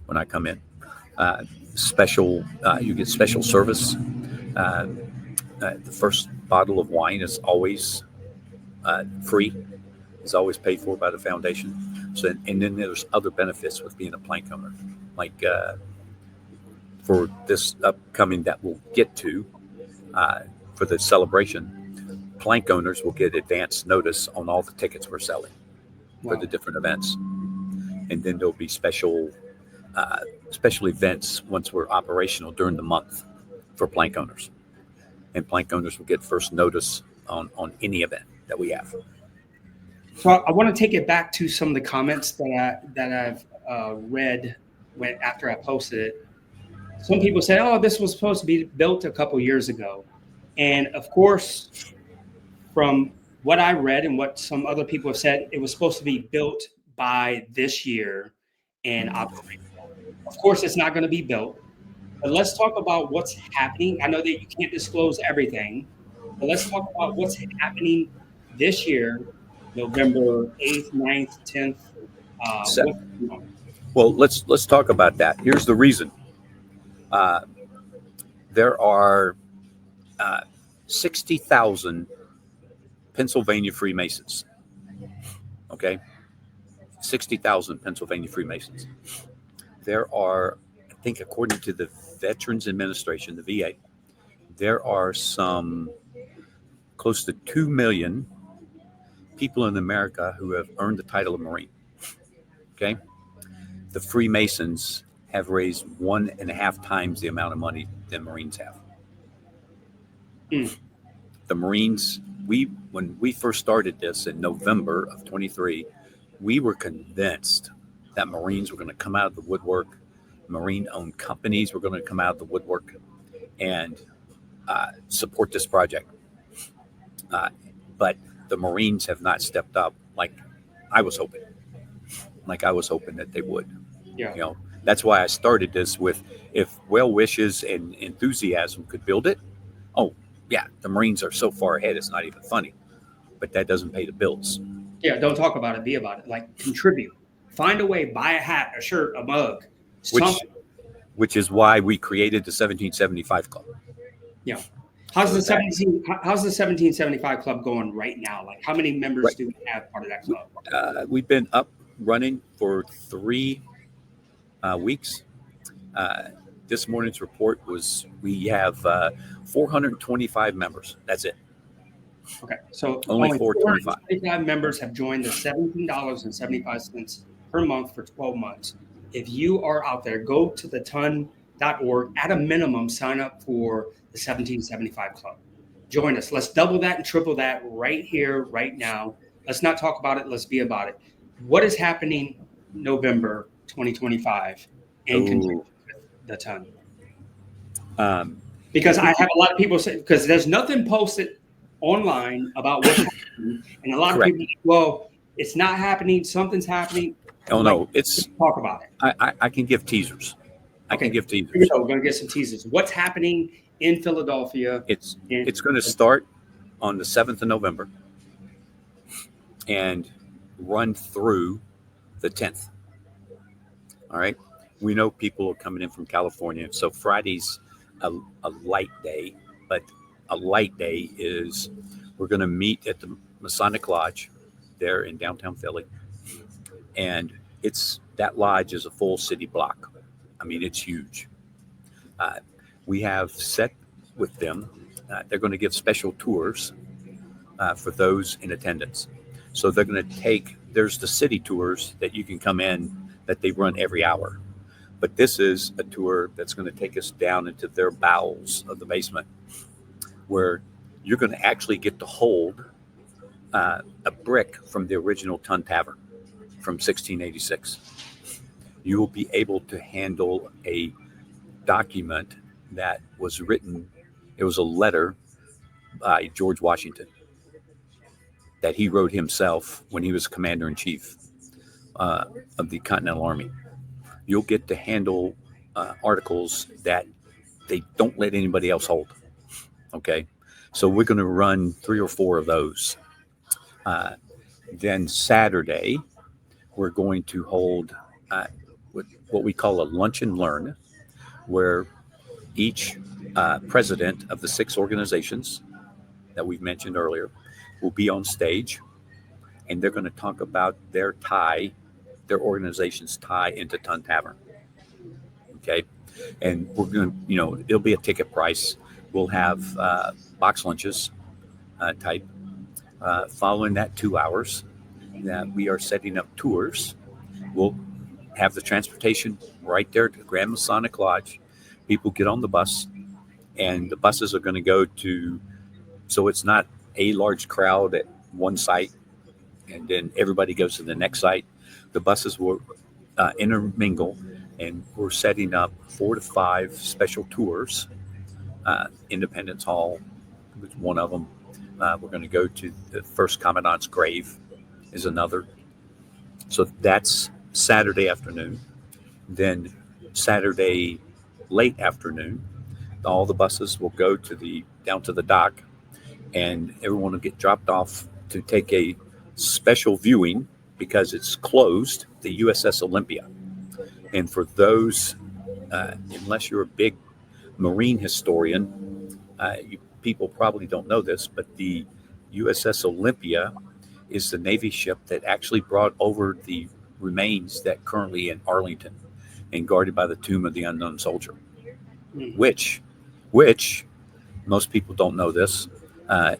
when I come in. You get special service. The first bottle of wine is always free. It's always paid for by the foundation. So, and then there's other benefits with being a plank owner, like for this upcoming that we'll get to for the celebration. Plank owners will get advance notice on all the tickets we're selling. for the different events. And then there'll be special events once we're operational during the month for plank owners. And plank owners will get first notice on any event that we have. So I want to take it back to some of the comments that I've read after I posted it. Some people said, "Oh, this was supposed to be built a couple years ago," and of course, from what I read and what some other people have said, it was supposed to be built by this year and operational. Of course, it's not going to be built. But let's talk about what's happening. I know that you can't disclose everything, but let's talk about what's happening this year, November 8th, 9th, 10th. Well, let's talk about that. Here's the reason. There are 60,000 Pennsylvania Freemasons. Okay? 60,000 Pennsylvania Freemasons. There are, I think, according to the Veterans Administration, the VA, there are some close to 2 million people in America who have earned the title of Marine. Okay? The Freemasons have raised 1.5 times the amount of money than Marines have. The Marines, when we first started this in November of 23, we were convinced that Marines were going to come out of the woodwork. Marine-owned companies were going to come out of the woodwork and support this project. But the Marines have not stepped up like I was hoping. That they would. Yeah. You know, that's why I started this with, if well wishes and enthusiasm could build it. Oh, yeah, the Marines are so far ahead, it's not even funny. But that doesn't pay the bills. Yeah, don't talk about it, be about it. Like, contribute. Find a way, buy a hat, a shirt, a mug, something. Which is why we created the 1775 Club. Yeah. How's the 1775 Club going right now? Like, how many members do we have part of that club? We've been up running for 3 weeks. This morning's report was we have 425 members. That's it. Okay, so only 425 members have joined the $17.75 per month for 12 months. If you are out there, go to the Tun.org. At a minimum, sign up for the 1775 Club. Join us. Let's double that and triple that right here, right now. Let's not talk about it. Let's be about it. What is happening November 2025 and contribute with the Tun? Because I have a lot of people say, because there's nothing posted online about what's happening, and a lot of people, well, it's not happening, something's happening. Oh, no, it's talk about it. I can give teasers. I can give teasers. Here we go. We're going to get some teasers. What's happening in Philadelphia? It's going to start on the 7th of November and run through the 10th. All right. We know people are coming in from California, so Friday's a light day, but a light day is we're going to meet at the Masonic Lodge there in downtown Philly. And that lodge is a full city block. I mean, it's huge. We have set with them. They're going to give special tours for those in attendance. So they're going to there's the city tours that you can come in that they run every hour. But this is a tour that's going to take us down into their bowels of the basement, where you're going to actually get to hold a brick from the original Ton Tavern from 1686. You will be able to handle a document that was written. It was a letter by George Washington that he wrote himself when he was commander-in-chief of the Continental Army. You'll get to handle articles that they don't let anybody else hold. Okay, so we're going to run 3 or 4 of those. Then Saturday, we're going to hold what we call a lunch and learn, where each president of the 6 organizations that we've mentioned earlier will be on stage, and they're going to talk about their organization's tie into Ton Tavern. Okay, and we're going to, it'll be a ticket price. We'll have box lunches type. Following that 2 hours, that we are setting up tours. We'll have the transportation right there to Grand Masonic Lodge. People get on the bus, and the buses are going to go to, so it's not a large crowd at one site and then everybody goes to the next site. The buses will intermingle, and we're setting up 4 to 5 special tours. Independence Hall was one of them. We're going to go to the first Commandant's grave is another. So that's Saturday afternoon. Then Saturday late afternoon, all the buses will go to down to the dock, and everyone will get dropped off to take a special viewing because it's closed, the USS Olympia. And for those, unless you're a big marine historian, people probably don't know this, but the USS Olympia is the Navy ship that actually brought over the remains that currently in Arlington and guarded by the Tomb of the Unknown Soldier, which most people don't know this.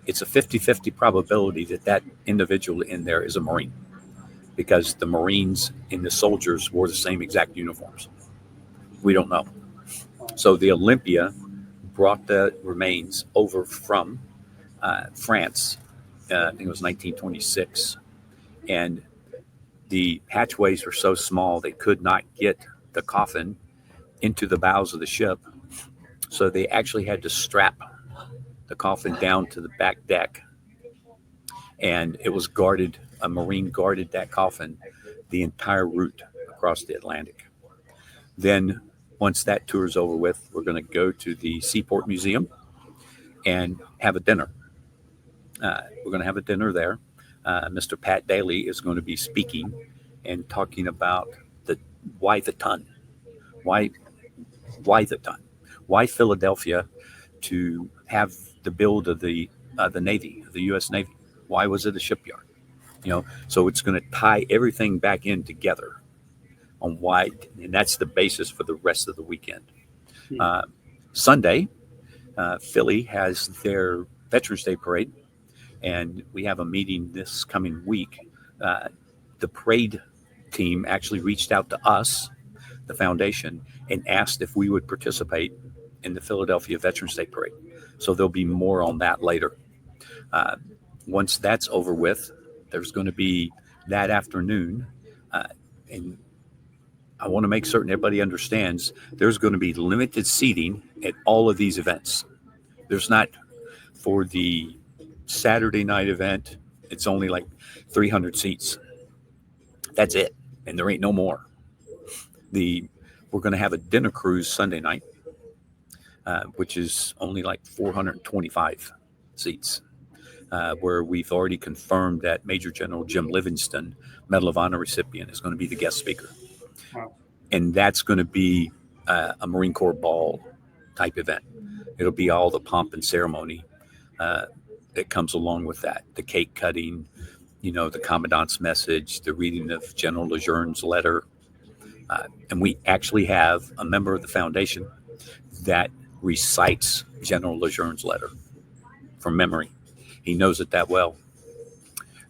It's a 50-50 probability that individual in there is a Marine, because the Marines and the soldiers wore the same exact uniforms. We don't know. So the Olympia brought the remains over from France. I think it was 1926. And the hatchways were so small they could not get the coffin into the bows of the ship. So they actually had to strap the coffin down to the back deck. And it was guarded, a Marine guarded that coffin the entire route across the Atlantic. Then once that tour is over with, we're going to go to the Seaport Museum and have a dinner. We're going to have a dinner there. Mr. Pat Daly is going to be speaking and talking about why the Tun, why the Tun, why Philadelphia to have the build of the Navy, the U.S. Navy. Why was it a shipyard? So it's going to tie everything back in together on why, and that's the basis for the rest of the weekend. Sunday, Philly has their Veterans Day parade, and we have a meeting this coming week. The parade team actually reached out to us, the foundation, and asked if we would participate in the Philadelphia Veterans Day parade. So there'll be more on that later. Once that's over with, there's going to be that afternoon, and I want to make certain everybody understands there's going to be limited seating at all of these events. There's not, for the Saturday night event, it's only like 300 seats. That's it, and there ain't no more. We're going to have a dinner cruise Sunday night, which is only like 425 seats, where we've already confirmed that Major General Jim Livingston, Medal of Honor recipient, is going to be the guest speaker. Wow. And that's going to be a Marine Corps ball type event. It'll be all the pomp and ceremony that comes along with that. The cake cutting, the commandant's message, the reading of General Lejeune's letter. And we actually have a member of the foundation that recites General Lejeune's letter from memory. He knows it that well.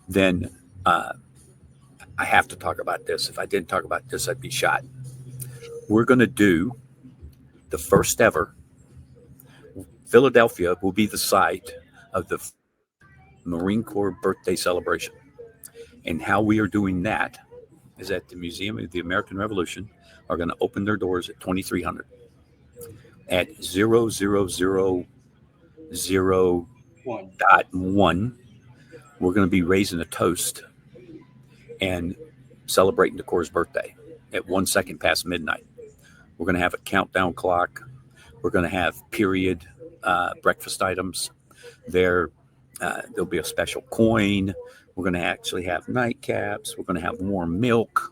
Then I have to talk about this. If I didn't talk about this, I'd be shot. We're going to do the first ever. Philadelphia will be the site of the Marine Corps birthday celebration. And how we are doing that is at the Museum of the American Revolution are going to open their doors at 2300. At 0000.1, we're going to be raising a toast and celebrating the Corps' birthday at 1 second past midnight. We're going to have a countdown clock. We're going to have period breakfast items. There'll be a special coin. We're going to actually have nightcaps. We're going to have warm milk.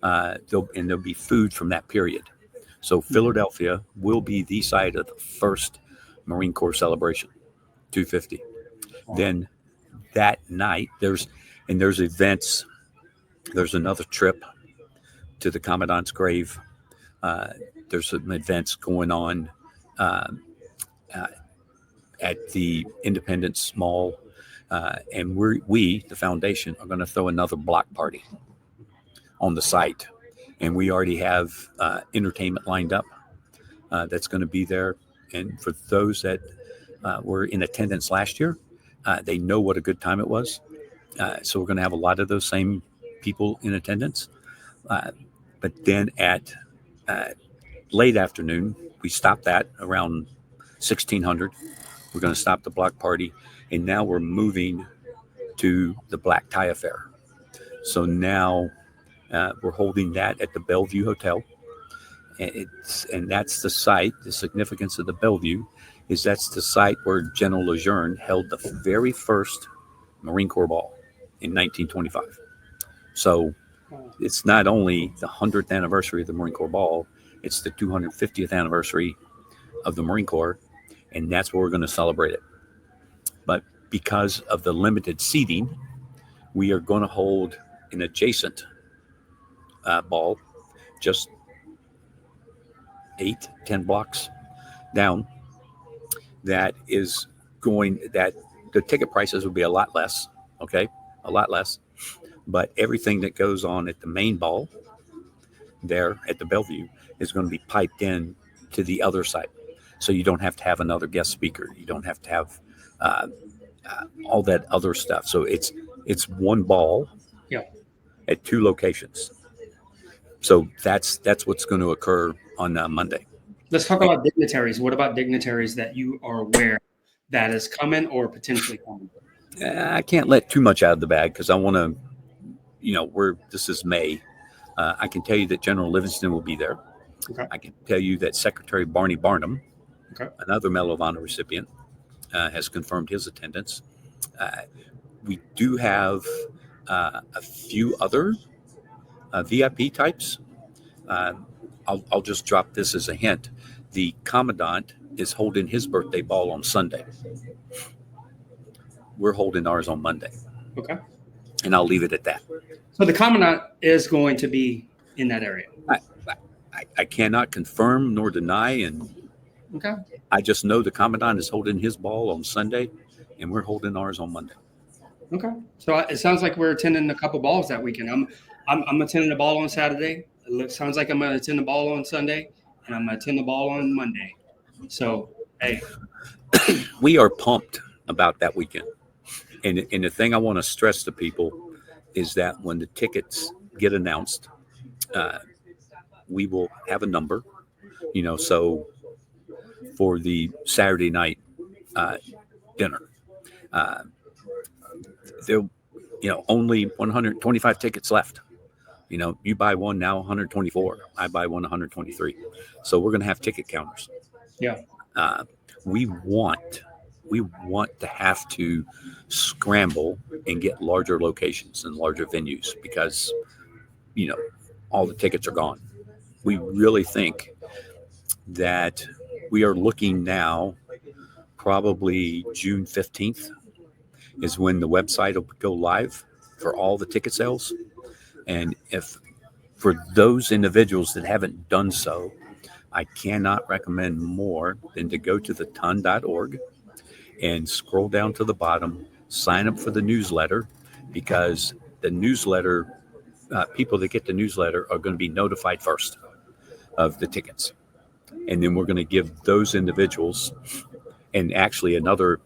There'll be food from that period. So Philadelphia will be the site of the first Marine Corps celebration, 250. Wow. Then that night, there's events. There's another trip to the Commandant's grave. There's some events going on at the Independence Mall. And we, the foundation, are going to throw another block party on the site. And we already have entertainment lined up that's going to be there. And for those that were in attendance last year, they know what a good time it was. So we're going to have a lot of those same people in attendance. But then at late afternoon, we stopped that around 1600. We're going to stop the block party. And now we're moving to the Black Tie Affair. So now we're holding that at the Bellevue Hotel. And that's the site. The significance of the Bellevue is that's the site where General Lejeune held the very first Marine Corps ball in 1925. So it's not only the 100th anniversary of the Marine Corps ball, it's the 250th anniversary of the Marine Corps, and that's where we're going to celebrate it. But because of the limited seating, we are going to hold an adjacent ball just 8-10 blocks down. That the ticket prices will be a lot less, okay? A lot less. But everything that goes on at the main ball there at the Bellevue is going to be piped in to the other side. So you don't have to have another guest speaker. You don't have to have all that other stuff. So it's one ball at two locations. So that's what's going to occur on Monday. Let's talk about dignitaries. What about dignitaries that you are aware that is coming or potentially coming? I can't let too much out of the bag because I want to, this is May. I can tell you that General Livingston will be there. Okay. I can tell you that Secretary Barney Barnum, another Medal of Honor recipient, has confirmed his attendance. We do have a few other VIP types. I'll just drop this as a hint. The Commandant is holding his birthday ball on Sunday. We're holding ours on Monday. Okay. And I'll leave it at that. So the Commandant is going to be in that area. I cannot confirm nor deny, and okay. I just know the Commandant is holding his ball on Sunday, and we're holding ours on Monday. Okay. So it sounds like we're attending a couple balls that weekend. I'm attending the ball on Saturday. It sounds like I'm going to attend the ball on Sunday, and I'm going to attend the ball on Monday. So, hey. We are pumped about that weekend. And the thing I want to stress to people is that when the tickets get announced, we will have a number, so for the Saturday night dinner, there, only 125 tickets left. You buy one now, 124. I buy one, 123. So we're going to have ticket counters. Yeah. We want to have to scramble and get larger locations and larger venues because, all the tickets are gone. We really think that we are looking now, probably June 15th is when the website will go live for all the ticket sales. And if for those individuals that haven't done so, I cannot recommend more than to go to the tun.org and scroll down to the bottom, sign up for the newsletter, because the newsletter, people that get the newsletter are going to be notified first of the tickets. And then we're going to give those individuals, and actually another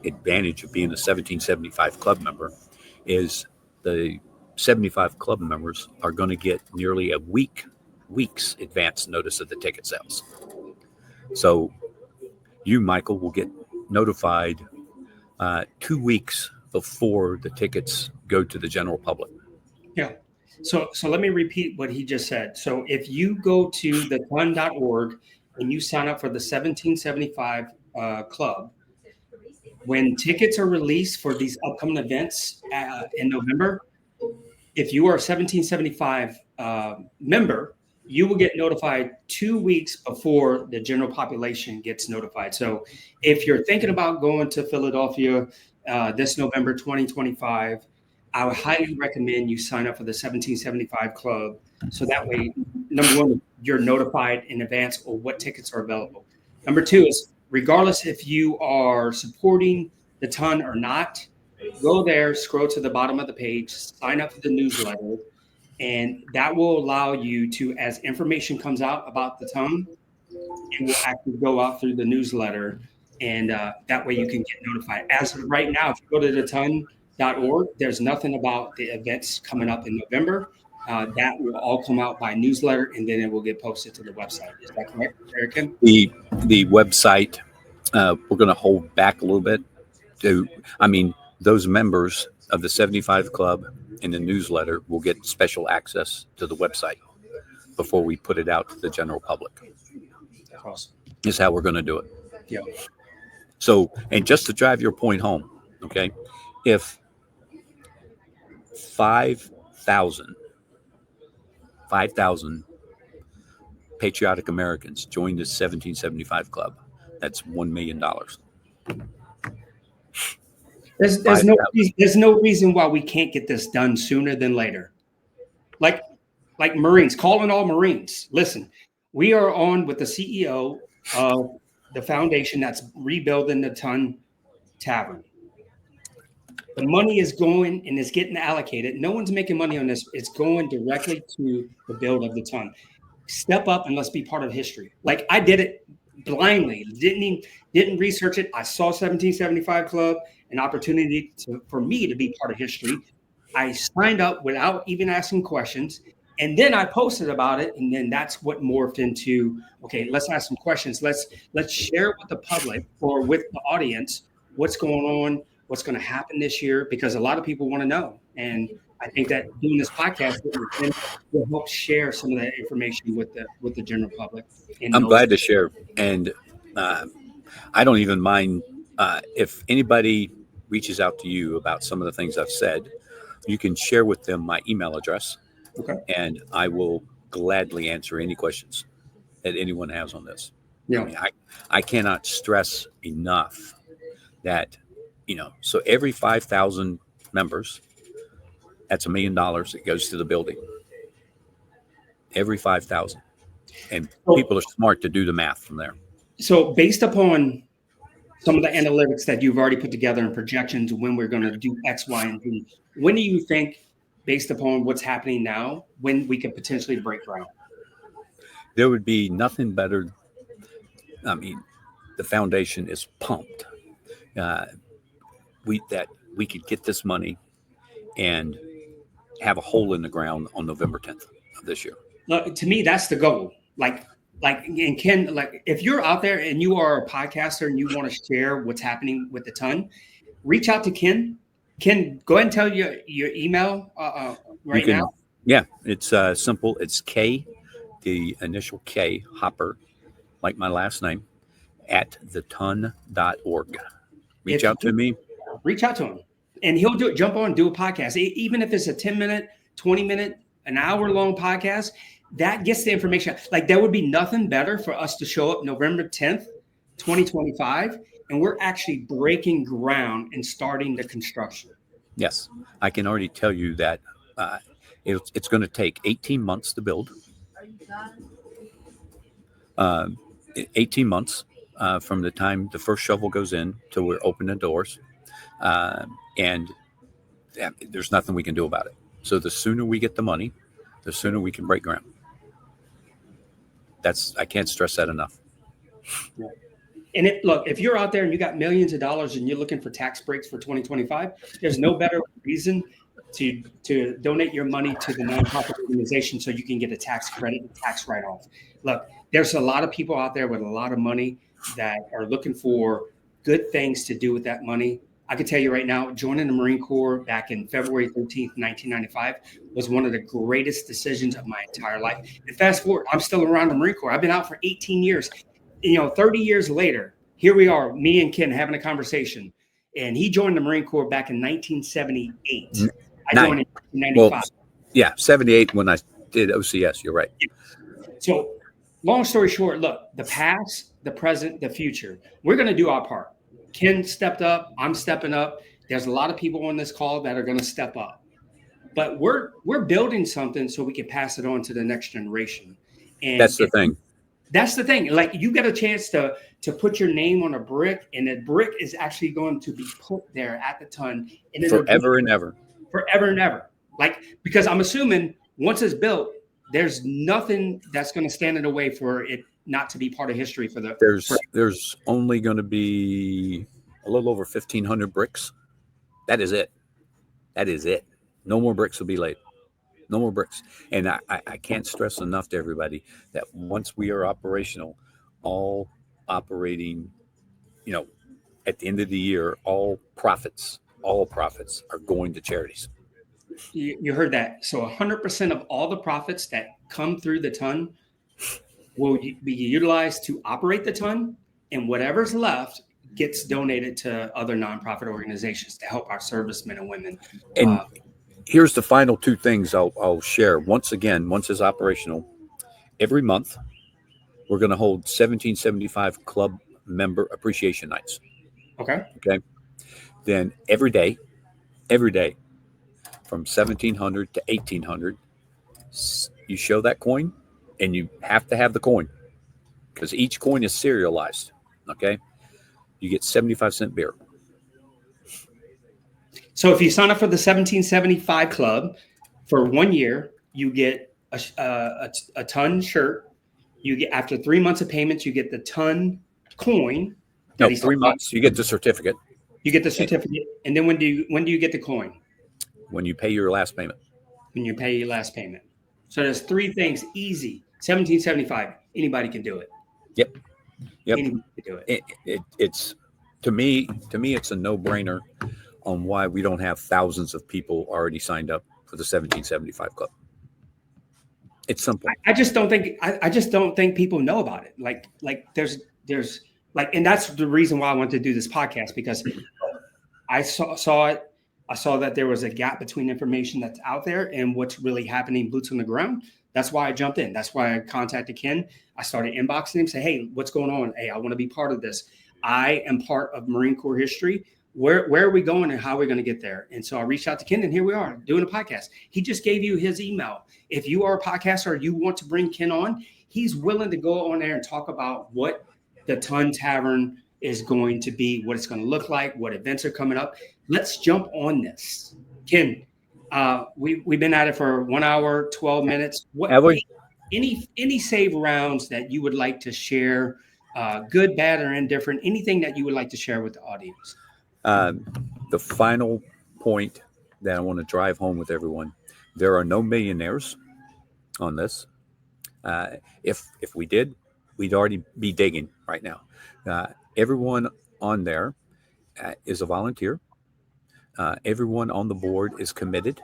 advantage of being a 1775 club member is the 75 club members are going to get nearly a week's advance notice of the ticket sales. So you, Michael, will get notified 2 weeks before the tickets go to the general public. Yeah. So let me repeat what he just said. So if you go to the tun.org and you sign up for the 1775 club, when tickets are released for these upcoming events in November, if you are a 1775 member, you will get notified 2 weeks before the general population gets notified. So if you're thinking about going to Philadelphia this November 2025, I would highly recommend you sign up for the 1775 club. So that way, number one, you're notified in advance of what tickets are available. Number two is, regardless if you are supporting the Ton or not, Go there, scroll to the bottom of the page, sign up for the newsletter, and that will allow you to, as information comes out about the Ton, it will actually go out through the newsletter, and that way you can get notified. As of right now, if you go to theton.org, there's nothing about the events coming up in November. That will all come out by newsletter, and then it will get posted to the website. Is that correct, Eric? The website, we're going to hold back a little bit. Those members of the 75 Club in the newsletter will get special access to the website before we put it out to the general public. Awesome. This is how we're going to do it. Yeah. So, and just to drive your point home, okay, if 5,000 patriotic Americans join the 1775 Club, that's $1 million. There's no reason why we can't get this done sooner than later. Like Marines, calling all Marines. Listen, we are on with the CEO of the foundation that's rebuilding the Ton Tavern. The money is going and it's getting allocated. No one's making money on this. It's going directly to the build of the Ton. Step up and let's be part of history. Like I did it blindly, didn't research it. I saw 1775 Club, an opportunity for me to be part of history. I signed up without even asking questions. And then I posted about it. And then that's what morphed into, okay, let's ask some questions. Let's share with the public or with the audience what's going on, what's going to happen this year, because a lot of people want to know. And I think that doing this podcast will help share some of that information with the general public. I'm glad to share. And I don't even mind if anybody reaches out to you about some of the things I've said, you can share with them my email address. Okay. And I will gladly answer any questions that anyone has on this. Yeah. I cannot stress enough that, so every 5,000 members, that's $1 million that goes to the building. Every 5,000. And people are smart to do the math from there. So based upon some of the analytics that you've already put together and projections when we're going to do X, Y, and Z, when do you think, based upon what's happening now, when we could potentially break ground? There would be nothing better. The foundation is pumped. We could get this money and have a hole in the ground on November 10th of this year. Look, to me, that's the goal. And Ken, if you're out there and you are a podcaster and you want to share what's happening with the Ton, reach out to Ken. Ken, go ahead and tell your email now. Yeah, it's simple. It's K, the initial K, Hopper, like my last name, at theton.org. Reach out to me. Reach out to him. And he'll jump on and do a podcast. Even if it's a 10-minute, 20-minute, an hour-long podcast, that gets the information. There would be nothing better for us to show up November 10th, 2025, and we're actually breaking ground and starting the construction. Yes, I can already tell you that it's going to take 18 months to build. 18 months from the time the first shovel goes in till we're opening the doors. And there's nothing we can do about it. So the sooner we get the money, the sooner we can break ground. I can't stress that enough. Yeah. And if you're out there and you got millions of dollars and you're looking for tax breaks for 2025, there's no better reason to donate your money to the nonprofit organization so you can get a tax credit and tax write-off. Look, there's a lot of people out there with a lot of money that are looking for good things to do with that money. I can tell you right now, joining the Marine Corps back in February 13th, 1995 was one of the greatest decisions of my entire life. And fast forward, I'm still around the Marine Corps. I've been out for 18 years. 30 years later, here we are, me and Ken having a conversation. And he joined the Marine Corps back in 1978. I joined in 1995. 78 when I did OCS. You're right. So long story short, look, the past, the present, the future, we're going to do our part. Ken stepped up. I'm stepping up. There's a lot of people on this call that are going to step up. But we're building something so we can pass it on to the next generation. And that's the thing. That's the thing. Like you get a chance to put your name on a brick, and the brick is actually going to be put there at the ton, and it'll be Forever and ever. forever and ever. Like, because I'm assuming once it's built, there's nothing that's going to stand in the way for it not to be part of history for the. There's only going to be a little over 1,500 bricks. That is it. That is it. No more bricks will be laid. No more bricks. And I can't stress enough to everybody that once we are operational, all operating, at the end of the year, all profits are going to charities. You heard that. So 100% of all the profits that come through the ton will be utilized to operate the ton, and whatever's left gets donated to other nonprofit organizations to help our servicemen and women. And here's the final two things I'll share. Once it's operational, every month we're going to hold 1775 Club member appreciation nights. Okay. Then every day from 1700 to 1800, you show that coin, and you have to have the coin because each coin is serialized. Okay. You get 75-cent beer. So if you sign up for the 1775 Club for 1 year, you get a ton shirt. You get, after 3 months of payments, you get the ton coin. No, 3 months. You get the certificate. You get the certificate, and then when do you get the coin? When you pay your last payment. When you pay your last payment. So there's three things. Easy. 1775. Anybody can do it. Yep. Anybody can do it. It's to me it's a no-brainer on why we don't have thousands of people already signed up for the 1775 Club. It's simple. I just don't think people know about it. Like there's like, and that's the reason why I wanted to do this podcast, because I saw it. I saw that there was a gap between information that's out there and what's really happening, boots on the ground. That's why I jumped in. That's why I contacted Ken. I started inboxing him, say, hey, what's going on? Hey, I want to be part of this. I am part of Marine Corps history. Where are we going and how are we going to get there? And so I reached out to Ken, and here we are doing a podcast. He just gave you his email. If you are a podcaster or you want to bring Ken on, he's willing to go on there and talk about what the Ton Tavern is going to be, what it's going to look like, what events are coming up. Let's jump on this. Ken, we've been at it for 1 hour, 12 minutes. Have we? Any save rounds that you would like to share, good, bad, or indifferent, anything that you would like to share with the audience? The final point that I want to drive home with everyone, there are no millionaires on this. If we did, we'd already be digging right now. Everyone on there is a volunteer. Everyone on the board is committed.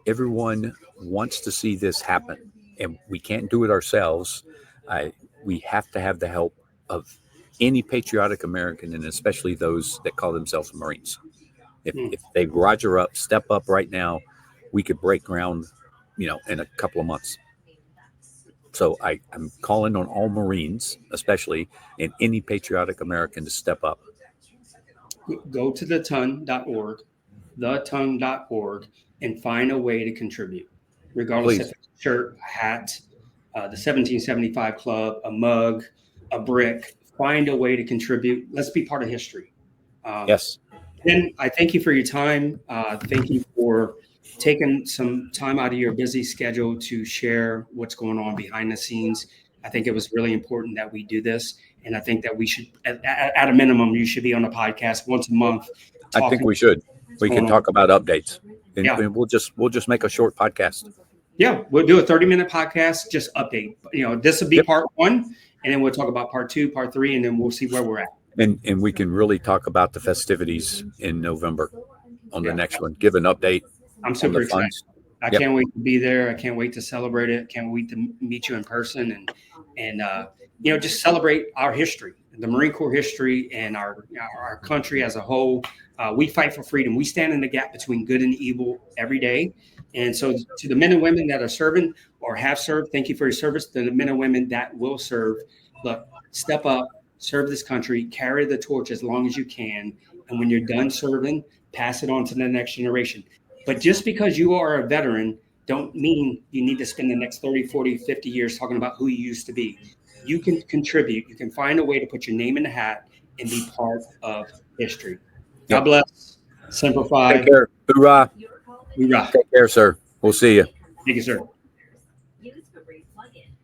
Everyone wants to see this happen, and we can't do it ourselves. We have to have the help of any patriotic American, and especially those that call themselves Marines. If they roger up, step up right now, we could break ground, in a couple of months. So I'm calling on all Marines, especially, and any patriotic American to step up. Go to thetun.org, and find a way to contribute, regardless if it's a shirt, a hat, the 1775 Club, a mug, a brick. Find a way to contribute. Let's be part of history. Yes. Ken, I thank you for your time. Thank you for taking some time out of your busy schedule to share what's going on behind the scenes. I think it was really important that we do this. And I think that we should, at a minimum, you should be on a podcast once a month. I think we should. We can talk about updates. And we'll just make a short podcast. Yeah, we'll do a 30-minute podcast, just update. This will be part one, and then we'll talk about part two, part three, and then we'll see where we're at. And we can really talk about the festivities in November on the next one. Give an update. I'm super excited. I can't wait to be there. I can't wait to celebrate it. Can't wait to meet you in person and just celebrate our history, the Marine Corps history, and our country as a whole. We fight for freedom. We stand in the gap between good and evil every day. And so to the men and women that are serving or have served, thank you for your service. To the men and women that will serve, look, step up, serve this country, carry the torch as long as you can. And when you're done serving, pass it on to the next generation. But just because you are a veteran don't mean you need to spend the next 30, 40, 50 years talking about who you used to be. You can contribute. You can find a way to put your name in the hat and be part of history. God bless. Semper Fi. Take care. Hoorah. Hoorah. Take care, sir. We'll see you. Thank you, sir.